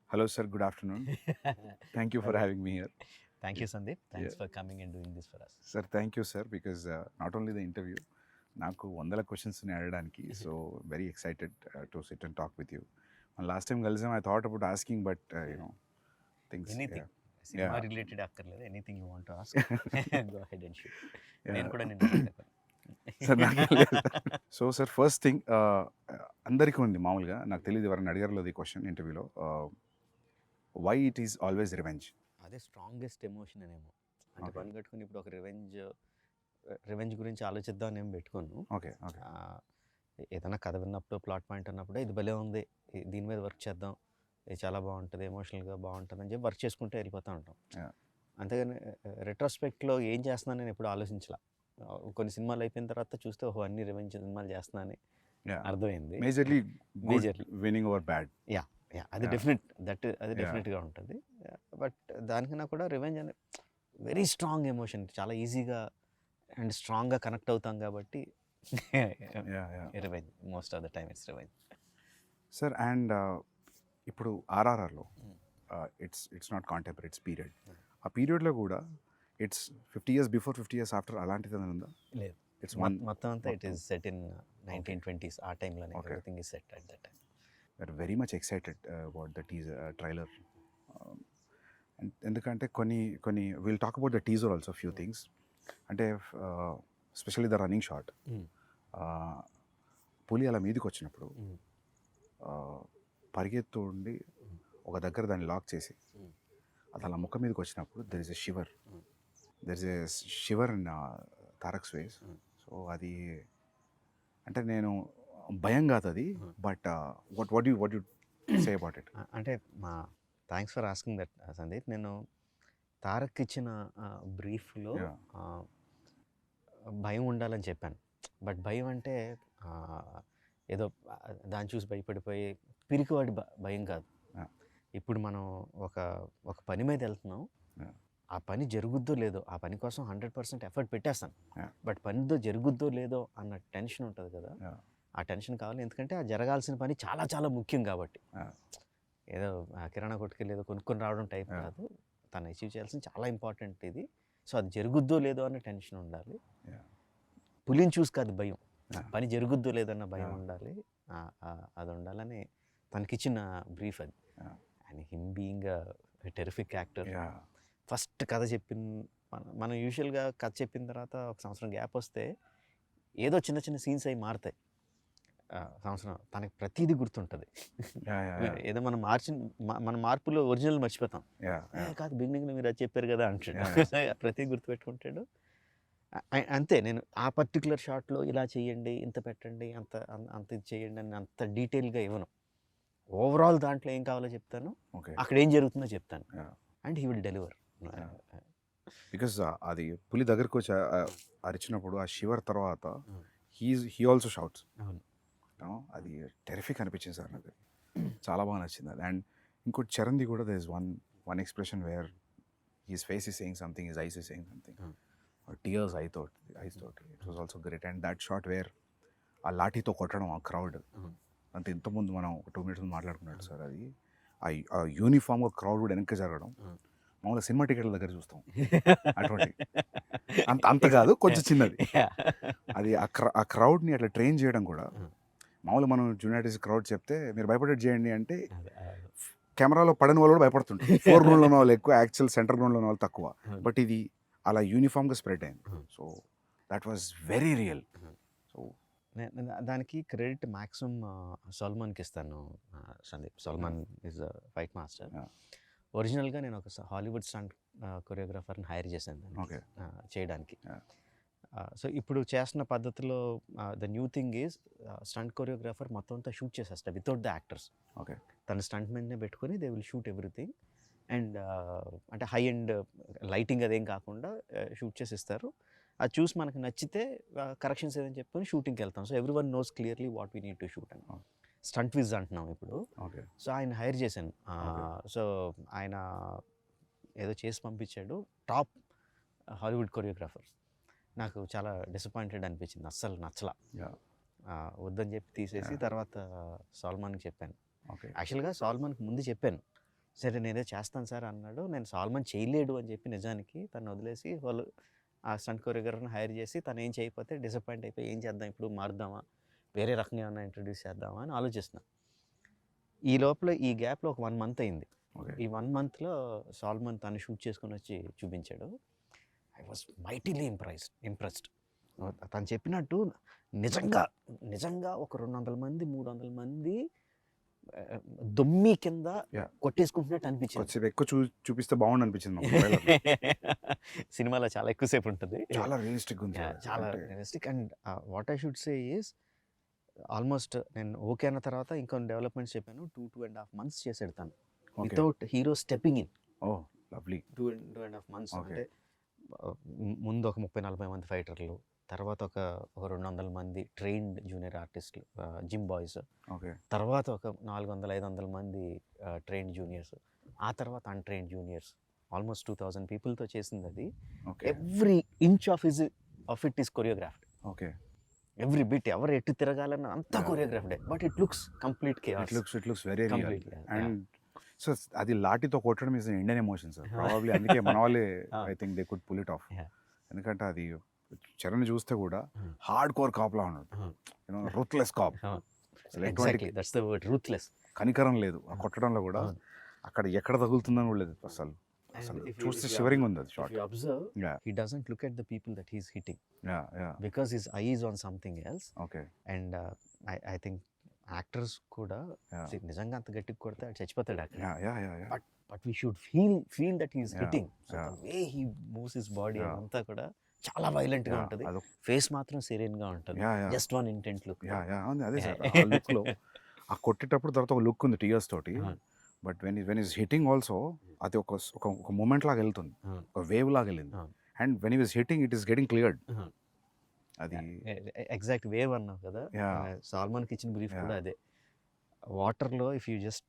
Hello, sir. Good afternoon. Thank you for Hello. having me here. Thank you, Sandeep. Thanks Yeah. for coming and doing this for us. Sir, thank you, sir, because not only the interview, నాకు వందల questions అడగడానికి so very excited to sit and talk with you last time కలిసాం I thought about asking but you know things anything cinema related అక్కర్లేదు, anything you want to ask go ahead and shoot. నేను కూడా నిన్ను అడుగుతాను. Sir so sir first thing అందరికీ ఉంది మామూలుగా, నాకు తెలియదు ఎవరైనా అడిగారు ఈ క్వశ్చన్ ఇంటర్వ్యూలో, why it is always revenge. అదే స్ట్రాంగెస్ట్ ఎమోషన్ అనేమో. అంటే Okay. పని కట్టుకుని ఇప్పుడు ఒక రివెంజ్ గురించి ఆలోచిద్దాం అని ఏం పెట్టుకోను. ఓకే ఓకే ఆ, ఏదైనా కథ విన్నప్పుడు ప్లాట్ పాయింట్ అన్నప్పుడు ఇది భలే ఉంది, దీని మీద వర్క్ చేద్దాం, ఇది చాలా బాగుంటుంది, ఎమోషనల్గా బాగుంటుంది అని చెప్పి వర్క్ చేసుకుంటూ వెళ్ళిపోతూ ఉంటాం. Yeah. అంతేగాని రెట్రోస్పెక్ట్లో ఏం చేస్తున్నాను నేను ఎప్పుడు ఆలోచించలా. కొన్ని సినిమాలు అయిపోయిన తర్వాత చూస్తే ఓహో అన్ని రివెంజ్ సినిమాలు చేస్తున్నానని అర్థమైంది. Majorly Majorly. Winnowing over bad. Yeah అది Yeah. డెఫినెట్ అది Yeah. డెఫినెట్గా ఉంటుంది. బట్ దానికన్నా కూడా రివెంజ్ అనే వెరీ స్ట్రాంగ్ ఎమోషన్, చాలా ఈజీగా అండ్ స్ట్రాంగ్గా కనెక్ట్ అవుతాం కాబట్టి revenge most of the time it's revenge. Sir and ఇప్పుడు ఆర్ఆర్ఆర్లో it's not contemporary, it's period. ఆ పీరియడ్లో కూడా ఇట్స్ 50 years బిఫోర్ 50 years ఆఫ్టర్ అలాంటిది ఏదైనా ఉందా? లేదు, ఇట్స్ వన్. మొత్తం అంతా it is set in 1920s. ఆ టైంలోనే Okay. Everything is set at that time. Are very much excited about the teaser trailer. ఎందుకంటే కొన్ని will talk about the teaser also few things. అంటే స్పెషల్లీ ద రన్నింగ్ షాట్, పులి అలా మీదకి వచ్చినప్పుడు పరిగెత్తు ఉండి ఒక దగ్గర దాన్ని లాక్ చేసి అది అలా ముఖం మీదకి వచ్చినప్పుడు there is a shiver in Tarak's face. So అది అంటే నేను భయం కాదు అది, but what you say about it? అంటే మా thanks for asking that Sandeep. నేను తారక్ ఇచ్చిన బ్రీఫ్లో భయం ఉండాలని చెప్పాను. బట్ భయం అంటే ఏదో దాన్ని చూసి భయపడిపోయి పిరికివాడి భయం కాదు. Yeah. ఇప్పుడు మనం ఒక పని మీద వెళ్తున్నాం, Yeah. ఆ పని జరుగుద్దో లేదో, ఆ పని కోసం 100% ఎఫర్ట్ పెట్టేస్తాను. Yeah. బట్ పనితో జరుగుద్దో లేదో అన్న టెన్షన్ ఉంటుంది కదా. Yeah. ఆ టెన్షన్ కావాలి, ఎందుకంటే ఆ జరగాల్సిన పని చాలా చాలా ముఖ్యం కాబట్టి. Yeah. ఏదో కిరాణా కొట్టుకెళ్ళి ఏదో కొనుక్కొని రావడం టైప్ Yeah. కాదు, తను అచీవ్ చేయాల్సిన చాలా ఇంపార్టెంట్ ఇది. సో అది జరుగుద్దో లేదో అన్న టెన్షన్ ఉండాలి. Yeah. పులిని చూసి కాదు భయం, Yeah. పని జరుగుద్దో లేదన్న భయం Yeah. ఉండాలి. అది ఉండాలని తనకిచ్చిన బ్రీఫ్ అది. Yeah. And him being terrific actor. Yeah. First కథ మనం యూజువల్గా కథ చెప్పిన తర్వాత ఒక సంవత్సరం గ్యాప్ వస్తే ఏదో చిన్న చిన్న సీన్స్ అవి మారుతాయి. సంవత్సరం తనకి ప్రతిదీ గుర్తుంటుంది. Yeah. Yeah. ఏదో మనం మన మార్పులో ఒరిజినల్ మర్చిపోతాం. Yeah. Yeah. కాదు బిగినింగ్లో మీరు అది చెప్పారు కదా అంటాడు. ప్రతిదీ గుర్తుపెట్టుకుంటాడు. అంతే, నేను ఆ పర్టికులర్ షాట్లో ఇలా చేయండి, ఇంత పెట్టండి, అంత ఇది చేయండి అని అంత డీటెయిల్గా ఇవ్వను. ఓవరాల్ దాంట్లో ఏం కావాలో చెప్తాను, Okay. అక్కడ ఏం జరుగుతుందో చెప్తాను, Yeah. And he will deliver. Because అది పులి దగ్గరకు వచ్చి అరిచినప్పుడు ఆ షివర్ తర్వాత హీ ఆల్సో షౌట్స్. అవును. అది టెరిఫిక్ అనిపించింది సార్ నాకు, చాలా బాగా నచ్చింది అది. అండ్ ఇంకోటి చరణ్ది కూడా there is one expression where his face is saying something, his eyes is saying something, tears eyes తోటి it was also great. And that shot where ఆ లాఠీతో కొట్టడం ఆ క్రౌడ్ అంత ఇంతకుముందు మనం ఒక 2 minutes మాట్లాడుకున్నాడు సార్, అది ఆ యూనిఫామ్గా క్రౌడ్ కూడా వెనక్కి జరగడం మామూలుగా సినిమా టికెట్ల దగ్గర చూస్తాం అటువంటి అంత కాదు, కొంచెం చిన్నది. అది ఆ క్రౌడ్ని అట్లా ట్రైన్ చేయడం కూడా, మామూలుగా మనం జూనియార్టీస్ క్రౌడ్ చెప్తే మీరు భయపడేది చేయండి అంటే కెమెరాలో పడని వాళ్ళు కూడా భయపడుతుంటారు. 4 గ్రౌండ్లో ఉన్న వాళ్ళు ఎక్కువ, యాక్చువల్ సెంటర్ గ్రౌండ్లో ఉన్న వాళ్ళు తక్కువ. బట్ ఇది అలా యూనిఫామ్గా స్ప్రెడ్ అయింది. So that was very real. So దానికి క్రెడిట్ మ్యాక్సిమం సల్మాన్కి ఇస్తాను Sandeep. Salman is a fight master. ఒరిజినల్గా నేను ఒక హాలీవుడ్ స్టంట్ కొరియోగ్రాఫర్ని హైర్ చేశాను దానికి, Okay. చేయడానికి. Yeah. సో ఇప్పుడు చేస్తున్న పద్ధతిలో the new thing is stunt choreographer మొత్తం అంతా షూట్ చేసేస్తా వితౌట్ ద యాక్టర్స్. ఓకే. తన స్టంట్ మెన్నే పెట్టుకొని they will shoot everything. And అంటే హై అండ్ లైటింగ్ అదేం కాకుండా షూట్ చేసి ఇస్తారు. అది చూసి మనకు నచ్చితే కరెక్షన్స్ ఏదని చెప్పుకొని షూటింగ్కి వెళ్తాం. So every one knows clearly what we need to shoot అని. స్టంట్ విజ్ అంటున్నాం ఇప్పుడు. ఓకే. సో ఆయన హైర్ చేశాను. సో ఆయన ఏదో చేసి పంపించాడు, టాప్ హాలీవుడ్ కొరియోగ్రాఫర్. నాకు చాలా డిసప్పాయింటెడ్ అనిపించింది, అస్సలు నచ్చలా. వద్దని చెప్పి తీసేసి తర్వాత సాల్మాన్కి చెప్పాను. ఓకే. యాక్చువల్గా సాల్మాన్కి ముందు చెప్పాను, సరే నేనే చేస్తాను సార్ అన్నాడు. నేను సాల్మన్ చేయలేడు అని చెప్పి నిజానికి తను వదిలేసి వాళ్ళు ఆ స్టంట్ కొరియోగ్రాఫర్‌ని హైర్ చేసి తను ఏం చేయకపోతే డిసప్పాయింట్ అయిపోయి ఏం చేద్దాం ఇప్పుడు మారుద్దామా? వేరే రకంగా ఏమన్నా ఇంట్రొడ్యూస్ చేద్దామా అని ఆలోచిస్తున్నా. ఈ లోపల ఈ గ్యాప్‌లో ఒక 1 మంత్ అయింది. ఓకే. ఈ 1 మంత్‌లో సాల్మన్ తను షూట్ చేసుకొనొచ్చి చూపించాడు. I was mightily impressed. తను చెప్పినట్టు నిజంగా, నిజంగా ఒక 200 మంది, 300 మంది దొమ్మి కింద యాహ్! కొట్టేసుకుంటున్నట్టు అనిపించింది. కొద్దిసేపు ఎక్కువ చూపిస్తే బాగుండు అనిపించింది మాకు ట్రైలర్‌లో. సినిమాలో చాలా ఎక్కువ సేపు ఉంటుంది. చాలా రియలిస్టిక్‌గా ఉంది సార్. చాలా అంటే realistic and what I should say is almost నేను ఓకే అన్న తర్వాత ఇంకొన్ని డెవలప్‌మెంట్స్ చెప్పాను. 2.5 మంత్స్ చేసాడు తను. Okay. Without hero stepping in. Oh! Lovely. 2.5 months. Okay. అంటే ముందు ఒక 30-40 మంది ఫైటర్లు, తర్వాత ఒక 200 మంది ట్రైన్డ్ జూనియర్ ఆర్టిస్టులు, జిమ్ బాయ్స్, ఓకే. తర్వాత ఒక 400-500 మంది ట్రైన్డ్ జూనియర్స్, ఆ తర్వాత అన్‌ట్రైన్డ్ జూనియర్స్. ఆల్మోస్ట్ 2000 పీపుల్‌తో చేసిందది. Okay. Every inch of it is choreographed. Okay. Every bit ఎవరు ఎటు తిరగాలన్న అంతా Yeah. కొరియోగ్రాఫ్డే. But it looks complete it looks very real. Complete. And so అది లాఠీతో కొట్టడం is Indian emotion sir. Probably అందుకే మన వాళ్ళే I think they could pull it off. Yeah. ఎందుకంటే అది చరణ్ చూస్తే కూడా Hmm. హార్డ్ కోర్ కాప్లా ఉన్నాడు. Ruthless cop. ఎటువంటి exactly that's the word, ruthless. కనికరం లేదు ఆ కొట్టడంలో కూడా. అవును. అక్కడ ఎక్కడ తగులుతుందని కూడా లేదు అసలు. అసలు చూస్తే షివరింగ్ ఉంది అది If shot. you observe, Yeah. he doesn't look at the people that he's hitting yeah yeah. because his eye is on something else. Okay. And I think actors కూడా Yeah. see, నిజంగా అంత గట్టిగా కొడితే ఆడు చచ్చిపోతాడు అక్కడ. Yeah yeah yeah yeah. But we should feel that he's Yeah. Hitting. So Yeah. The way he moves his body Yeah. అంతా కూడా చాలా వైలెంట్ గా ఉంటుంది. అదొక ఫేస్ మాత్రం సెరీన్ గా ఉంటుంది. Yeah yeah just one intent look. Yeah yeah ఉంది అదే సార్. ఆ లుక్లో ఆ కొట్టేటప్పుడు తర్వాత ఒక లుక్ ఉంది టీయర్స్ తోటి. But when is hitting also అది ఒక మూమెంట్ లాగా వెళ్తుంది, ఒక వేవ్ లాగా వెళ్ళింది. అండ్ వెన్ ఈ was hitting it is getting cleared. అది ఎగ్జాక్ట్ వేవ్ అన్నావు కదా. Yeah. సాల్మాన్కి ఇచ్చిన బ్రీఫ్ Yeah. కూడా అదే. వాటర్ లో ఇఫ్ యూ జస్ట్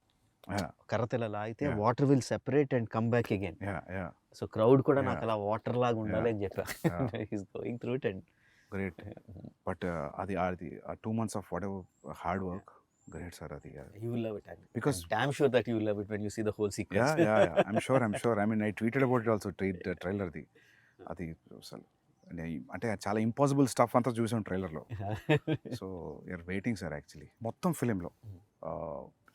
Yeah. కర్రతో ఇలా లాగితే Yeah. Water will separate and come back again. Yeah yeah so crowd కూడా Yeah. నాకు అలా వాటర్ లాగా ఉండాలి Yeah. అని చెప్పా. Yeah. He's going through it and great. But అది 2 months of whatever hard work great sir. అది you will love it. Because- damn sure that you will love it when you see the whole yeah sequence. Yeah yeah I'm sure. I mean I tweeted about it also ట్రైలర్ది. అది అసలు అంటే చాలా impossible stuff అంతా చూసాం ట్రైలర్లో. So you're waiting sir actually. మొత్తం ఫిలింలో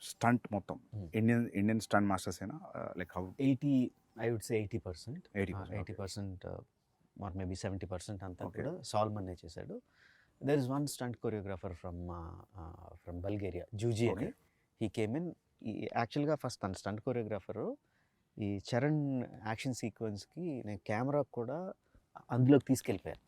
స్టంట్ మొత్తం ఇండియన్ స్టంట్ మాస్టర్స్ అయినా like how 80 I would say 80%. 80%, 80% or maybe 70% అంతా Okay. కూడా సాల్మన్నే చేశాడు. There is one stunt choreographer from Bulgaria, జూజీ అని. Okay. He came in. యాక్చువల్గా ఫస్ట్ తన స్టంట్ కొరియోగ్రాఫరు ఈ చరణ్ యాక్షన్ సీక్వెన్స్కి నేను కెమెరా కూడా అందులోకి తీసుకెళ్ళిపోయాను.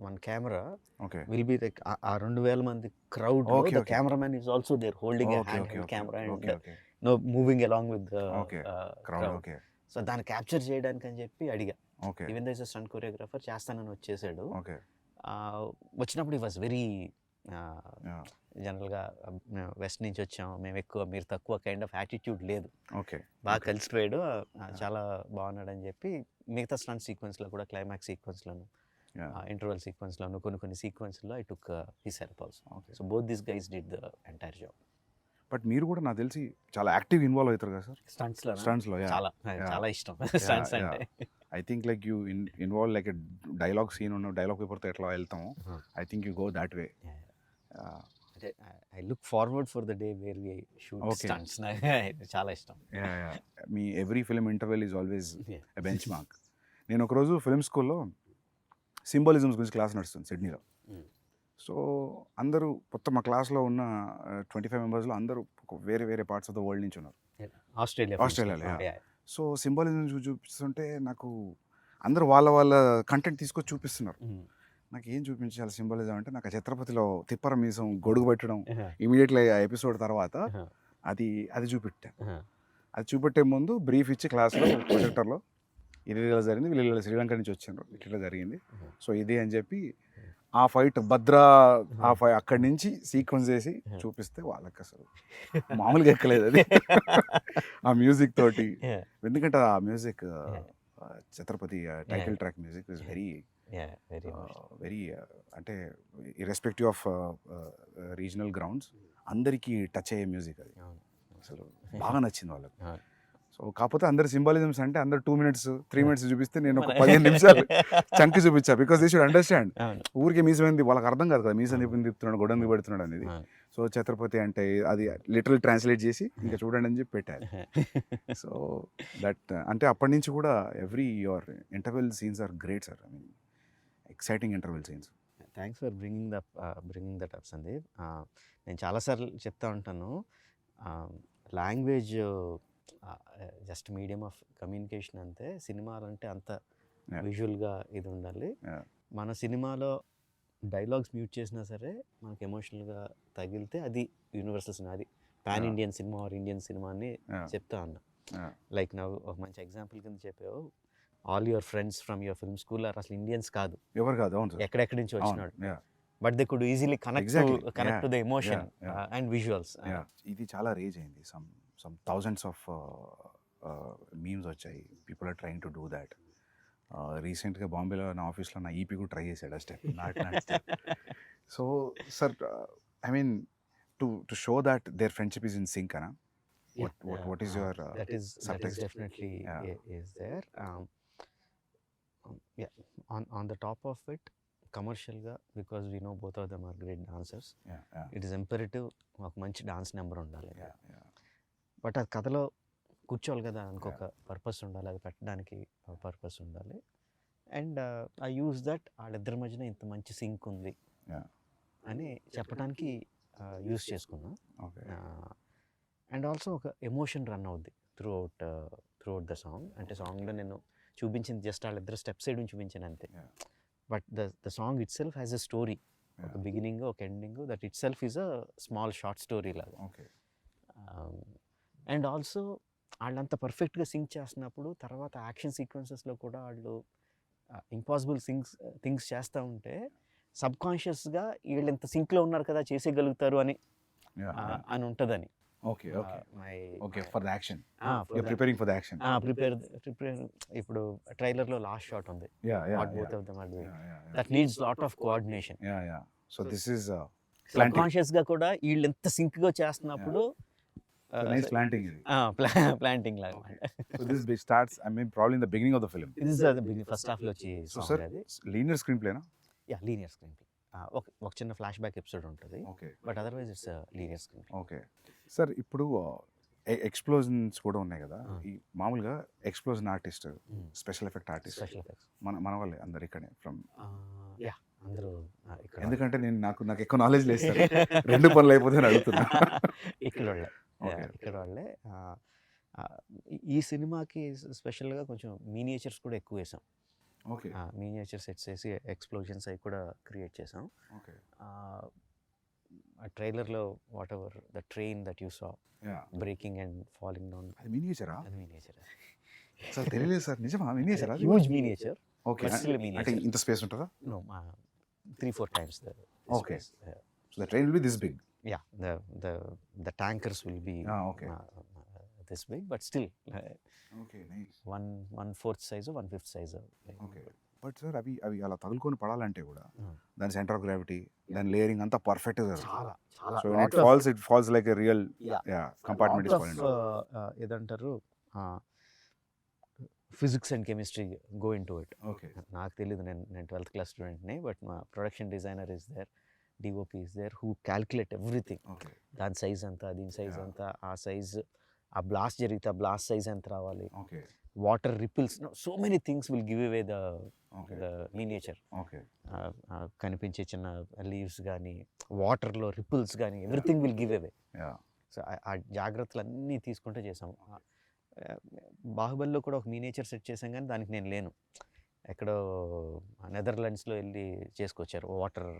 One camera okay will be like ఆ 2000 మంది crowd Okay, the okay. Cameraman is also there holding a okay hand okay camera okay and okay no moving along with the Okay. Crowd okay so దాన్ని capture చేయడానికి అని చెప్పి అడిగా. Okay even though is stunt choreographer చేస్తానని వచ్చేసాడు. Okay వచ్చినప్పుడు ఈ was very ya జనరల్గా వెస్ట్ నుంచి వచ్చాం మేము ఎక్కువ మీరు తక్కువ కైండ్ ఆఫ్ యాటిట్యూడ్ లేదు. ఓకే బాగా కలిసిపోయాడు. చాలా బాగున్నాడు అని చెప్పి మిగతా స్టంట్ సీక్వెన్స్లో కూడా క్లైమాక్స్ సీక్వెన్స్లోను యా ఇంటర్వల్ సీక్వెన్స్లోను కొన్ని సీక్వెన్స్లో I took his help also. Okay. So both this guys did the entire job. But మీరు కూడా నాకు తెలిసి చాలా యాక్టివ్ ఇన్వాల్వ్ అవుతారు కదా సార్ స్టంట్స్లో. యా చాలా Yeah. చాలా ఇష్టం స్టంట్స్ yeah. అంటే. I think like you involve like dialogue scene ఉన్న డైలాగ్ పేపర్తో ఎట్లా వెళ్తాము. I think you go that way. I look forward for the day wear we shoot Okay. Stunts. చాలా ఇష్టం. మీ every film interval is always Yeah. A benchmark. నేను ఒకరోజు film స్కూల్లో సింబాలిజమ్స్ గురించి క్లాస్ నడుస్తుంది సిడ్నీలో. Mm. సో అందరూ మొత్తం మా క్లాస్లో ఉన్న 25 మెంబర్స్లో అందరూ వేరే వేరే పార్ట్స్ ఆఫ్ ద వరల్డ్ నుంచి ఉన్నారు. ఆస్ట్రేలియాలో, yeah. సో సింబాలిజం చూపిస్తుంటే నాకు అందరూ వాళ్ళ కంటెంట్ తీసుకొచ్చి చూపిస్తున్నారు. నాకు ఏం చూపించాలి సింబాలిజం అంటే నాకు ఆ ఛత్రపతిలో తిప్పర మీసం గొడుగు పెట్టడం ఇమీడియట్లీ ఆ ఎపిసోడ్ తర్వాత అది చూపెట్టా. అది చూపెట్టే ముందు బ్రీఫ్ ఇచ్చి క్లాస్లో ప్రొజెక్టర్లో ఇది ఇలా జరిగింది, వీళ్ళు శ్రీలంక నుంచి వచ్చారు, ఇట్లా జరిగింది, సో ఇది అని చెప్పి ఆ ఫైట్ భద్రా అక్కడి నుంచి సీక్వెన్స్ చేసి చూపిస్తే వాళ్ళకి అసలు మామూలుగా ఎక్కలేదు అది ఆ మ్యూజిక్ తోటి. ఎందుకంటే ఆ music Chhatrapati title track music is very అంటే ఇర్రెస్పెక్టివ్ ఆఫ్ రీజనల్ గ్రౌండ్స్ అందరికీ టచ్ అయ్యే మ్యూజిక్ అది. అసలు బాగా నచ్చింది వాళ్ళకి. ఆ. సో కాకపోతే అందరు సింబాలిజమ్స్ అంటే అందరు 2 minutes 3 minutes చూపిస్తే నేను ఒక 15 నిమిషాలు చంకి చూపించా. Because they should understand. అవును. ఊరికే మీసమైంది వాళ్ళకి అర్థం కాదు కదా, మీసం తిప్పుతున్నాడు గొడవని పెడుతున్నాడు అనేది. అవును. సో ఛత్రపతి అంటే అది లిటరల్ ట్రాన్స్లేట్ చేసి ఇంకా చూడండి అని చెప్పి పెట్టారు. సో దట్ అంటే అప్పటి నుంచి కూడా every your interval scenes are great sir. I mean exciting interval scenes. Thanks for bringing that up Sandeep. నేను చాలాసార్లు చెప్తా ఉంటాను, language just medium of communication అంతే, సినిమాలు అంటే అంత Yeah. విజువల్గా ఇది ఉండాలి. Yeah. మన సినిమాలో డైలాగ్స్ మ్యూట్ చేసినా సరే మనకి ఎమోషనల్గా తగిలితే అది యూనివర్సల్ సినిమా, అది pan Yeah. Indian cinema are Indian cinema అని Yeah. చెప్తా ఉన్నా. Yeah. లైక్ నా ఒక మంచి ఎగ్జాంపుల్ కింద చెప్పావు, all your friends from your film school are అసలు ఇండియన్స్ కాదు, ఎవరు కాదు. అవును సార్. ఎక్కడెక్కడి నుంచి అవును. వచ్చినాడు, Yeah. But they could easily Exactly. Connect to the emotion Yeah. And visuals. Yeah. ఇది చాలా రేజ్ అయింది. సమ్ థౌజండ్స్ ఆఫ్ మీమ్స్ వచ్చాయి. People are trying to do that. రీసెంట్గా బాంబేలో నా ఆఫీస్లో నా ఈపీ కూడా ట్రై చేశాడు ఆ step. So sir I mean to show that their friendship is in sync అనా. What is your that is subtext? definitely Yeah. is there. Yeah, on the top of it, commercial ga, because we know both of them are great dancers, Yeah, yeah, it is imperative ఒక మంచి dance number ఉండాలి. yeah, yeah. But అది కథలో కూర్చోవాలి కదా, దానికి ఒక purpose ఉండాలి, అది పెట్టడానికి పర్పస్ ఉండాలి. అండ్ ఐ యూజ్ దట్ వాళ్ళిద్దరి మధ్యన ఇంత మంచి సింక్ ఉంది Yeah. అని చెప్పడానికి యూజ్ చేసుకున్నా. Okay. అండ్ ఆల్సో ఒక ఎమోషన్ రన్ అవుద్ది త్రూ అవుట్ ద సాంగ్. అంటే సాంగ్లో నేను చూపించింది జస్ట్ వాళ్ళిద్దరు స్టెప్ సైడ్ నుంచి చూపించాను అంతే. Yeah. But the song it self has a story, ఒక Yeah. బిగినింగ్ ఒక ending, that it self is a small short story లాగా. Okay. అండ్ ఆల్సో వాళ్ళంత పర్ఫెక్ట్గా సింక్ చేస్తున్నప్పుడు తర్వాత యాక్షన్ సీక్వెన్సెస్లో కూడా వాళ్ళు ఇంపాసిబుల్ థింగ్స్ చేస్తూ ఉంటే సబ్ కాన్షియస్గా వీళ్ళు ఎంత సింక్లో ఉన్నారు కదా చేసేయగలుగుతారు అని Yeah. Yeah. అని ఉంటుందని. Okay. Okay. Okay. For the action. You're prepare preparing for the action. ఇప్పుడు ట్రైలర్లో లాస్ట్ షాట్ ఉంది, Yeah. Yeah. what both Yeah. of them are doing. Yeah. Yeah. Yeah. That needs lot of coordination. Yeah. Yeah. So this is sub planting. కాన్షియస్గా కూడా వీళ్ళు ఎంత సింక్గా చేస్తున్నప్పుడు So nice planting. ఇది. Planting లాగా. So this starts, I mean, probably in the beginning of the film. ఇది first హాఫ్లో వచ్చి So సాంగ్ sir, అది. linear screenplay na? Linear screen play. ఒక చిన్న ఫ్లాష్ బ్యాక్ ఎపిసోడ్ ఉంటుంది, Okay. But otherwise it's linear screen play. Okay sir. ఇప్పుడు explosions కూడా ఉన్నాయి కదా. ఈ మామూలుగా explosion artist, special effect artist special effects మన వాళ్ళే అందరు ఇక్కడే ఫ్రమ్. యా అందరూ ఇక్కడ ఎందుకంటే నాకు ఎక్కువ నాలెడ్జ్ లేదు సార్. రెండు పనులు అయిపోతే అని అడుగుతున్నా. ఇక్కడ వాళ్ళే. Okay. ఇక్కడ వాళ్ళే. ఈ సినిమాకి స్పెషల్గా కొంచెం మీనియేచర్స్ కూడా ఎక్కువ వేసాం. ఓకే. మీనియేచర్ సెట్స్ వేసి ఎక్స్ప్లోజన్స్ అవి కూడా క్రియేట్ చేసాం. ఓకే. ఆ ట్రైలర్లో whatever the train that you saw yeah. Breaking and falling down, అది మినియేచరా? అది మీనియేచర్. సార్ తెలియలేదు సార్. నిజమా మినియేచరా? Huge miniature. Okay. but still a అంటే miniature. ఇంత స్పేస్ ఉంటుందా? No, 3-4 times the Okay. space. So the train will be this big. Yeah, the tankers will be Okay. this big, but still okay. Nice. 1/4 size or 1/5 size. Okay. But sir అవి అలా తగులుకొని పడాలంటే కూడా Hmm. దాని centre of gravity, దాని layering అంతా పర్ఫెక్ట్గా జరుగుతుంది. చాలా so it falls like a real Yeah. Compartment is falling. ఏదంటారు, physics and chemistry go into it. Okay. నాకు తెలియదు, నేను 12th class స్టూడెంట్ని, బట్ మా production designer is there, DOP is there, who calculate everything. Okay. దాని size ఎంత, దీని size Yeah. ఎంత, ఆ సైజ్, ఆ బ్లాస్ట్ జరిగితే ఆ బ్లాస్ట్ సైజ్ ఎంత రావాలి, okay. Water ripples, so many things will give away the okay. Miniature. Okay. కనిపించే చిన్న లీవ్స్ కానీ, వాటర్లో రిపుల్స్ కానీ, everything will give away. Yeah. So ఆ జాగ్రత్తలు అన్నీ తీసుకుంటే చేసాము. బాహుబలిలో కూడా ఒక మీనేచర్ సెట్ చేసాం, కానీ దానికి నేను లేను. ఎక్కడో నెదర్లాండ్స్లో వెళ్ళి చేసుకొచ్చారు వాటర్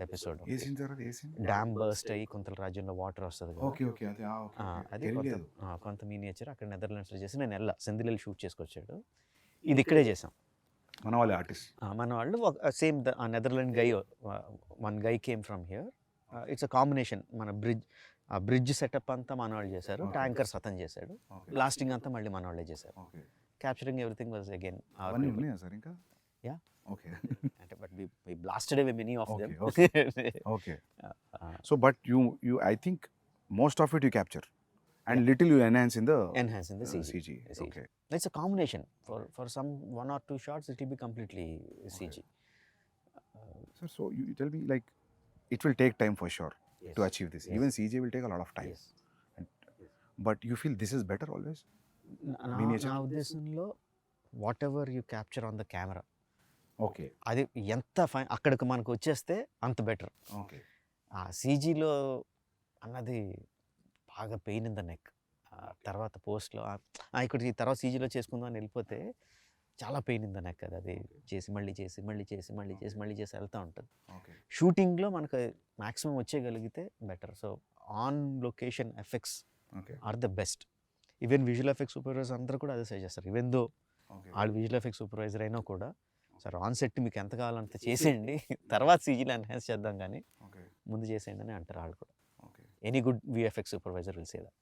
ఎపిసోడ్. ఏ సీన్ సార్ అది? ఏ సీన్? డ్యామ్ బర్స్ట్ అయ్యి కొంత రాజ్యంలో వాటర్ వస్తుంది కదా, ఓకే. ఓకే. అది ఓకే. అది తెలియలేదు. కొంత మీనియేచర్ అక్కడ నెదర్లాండ్స్లో చేసి నేను సెందిల్ షూట్ చేసుకొచ్చాడు. ఇది ఇక్కడే చేసాం. మన వాళ్ళే ఆర్టిస్ట్. మన వాళ్ళు సేమ్ ఆ Netherland guy, one guy came from here. It's a combination. మన బ్రిడ్జ్ సెటప్ అంతా మన వాళ్ళు చేశారు, ట్యాంకర్స్ అతను చేశాడు, ఓకే. బ్లాస్టింగ్ అంతా మళ్ళీ మన వాళ్ళే చేశారు. Okay. Capturing everything was again. అవన్నీ ఉన్నాయా సార్ ఇంకా? యా. ఓకే. అంటే but we blasted away many of them. Okay. So but you I think most of it you capture and little you enhance in the Enhance in the CG. CG. Okay. It's a combination. For some 1 or 2 shots, it will be completely CG. Sir, so you tell me, like, it will take time for sure Yes. to achieve this. Yes. Even CG will take a lot of time. Yes. But you feel this is better always? నా ఉద్దేశంలో what ever you capture on the camera, okay, అది ఎంత fine అక్కడికి మనకు వచ్చేస్తే అంత better. Okay. ఆ సీజీలో అన్నది బాగా పెయిన్ ఇన్ ద నెక్. తర్వాత పోస్ట్లో ఇక్కడ ఈ తర్వాత సీజీలో చేసుకుందాం అని వెళ్ళిపోతే చాలా పెయిన్ ఇన్ ద నెక్. అది చేసి మళ్ళీ చేసి మళ్ళీ చేసి మళ్ళీ చేసి మళ్ళీ చేసి వెళ్తూ ఉంటుంది. షూటింగ్లో మనకు మ్యాక్సిమం వచ్చేయగలిగితే better. So on location effects are the best. Even visual effects supervisors అందరూ కూడా అదే సజెస్ట్ చేస్తారు. ఈవెన్ దో వాళ్ళు విజువల్ ఎఫెక్ట్స్ సూపర్వైజర్ అయినా కూడా, సార్ ఆన్ సెట్ మీకు ఎంత కావాలంత చేసేయండి, తర్వాత సీజీలో ఎన్హాన్స్ చేద్దాం కానీ ముందు చేసేయండి అని అంటారు వాళ్ళు కూడా. Any good VFX supervisor will say that.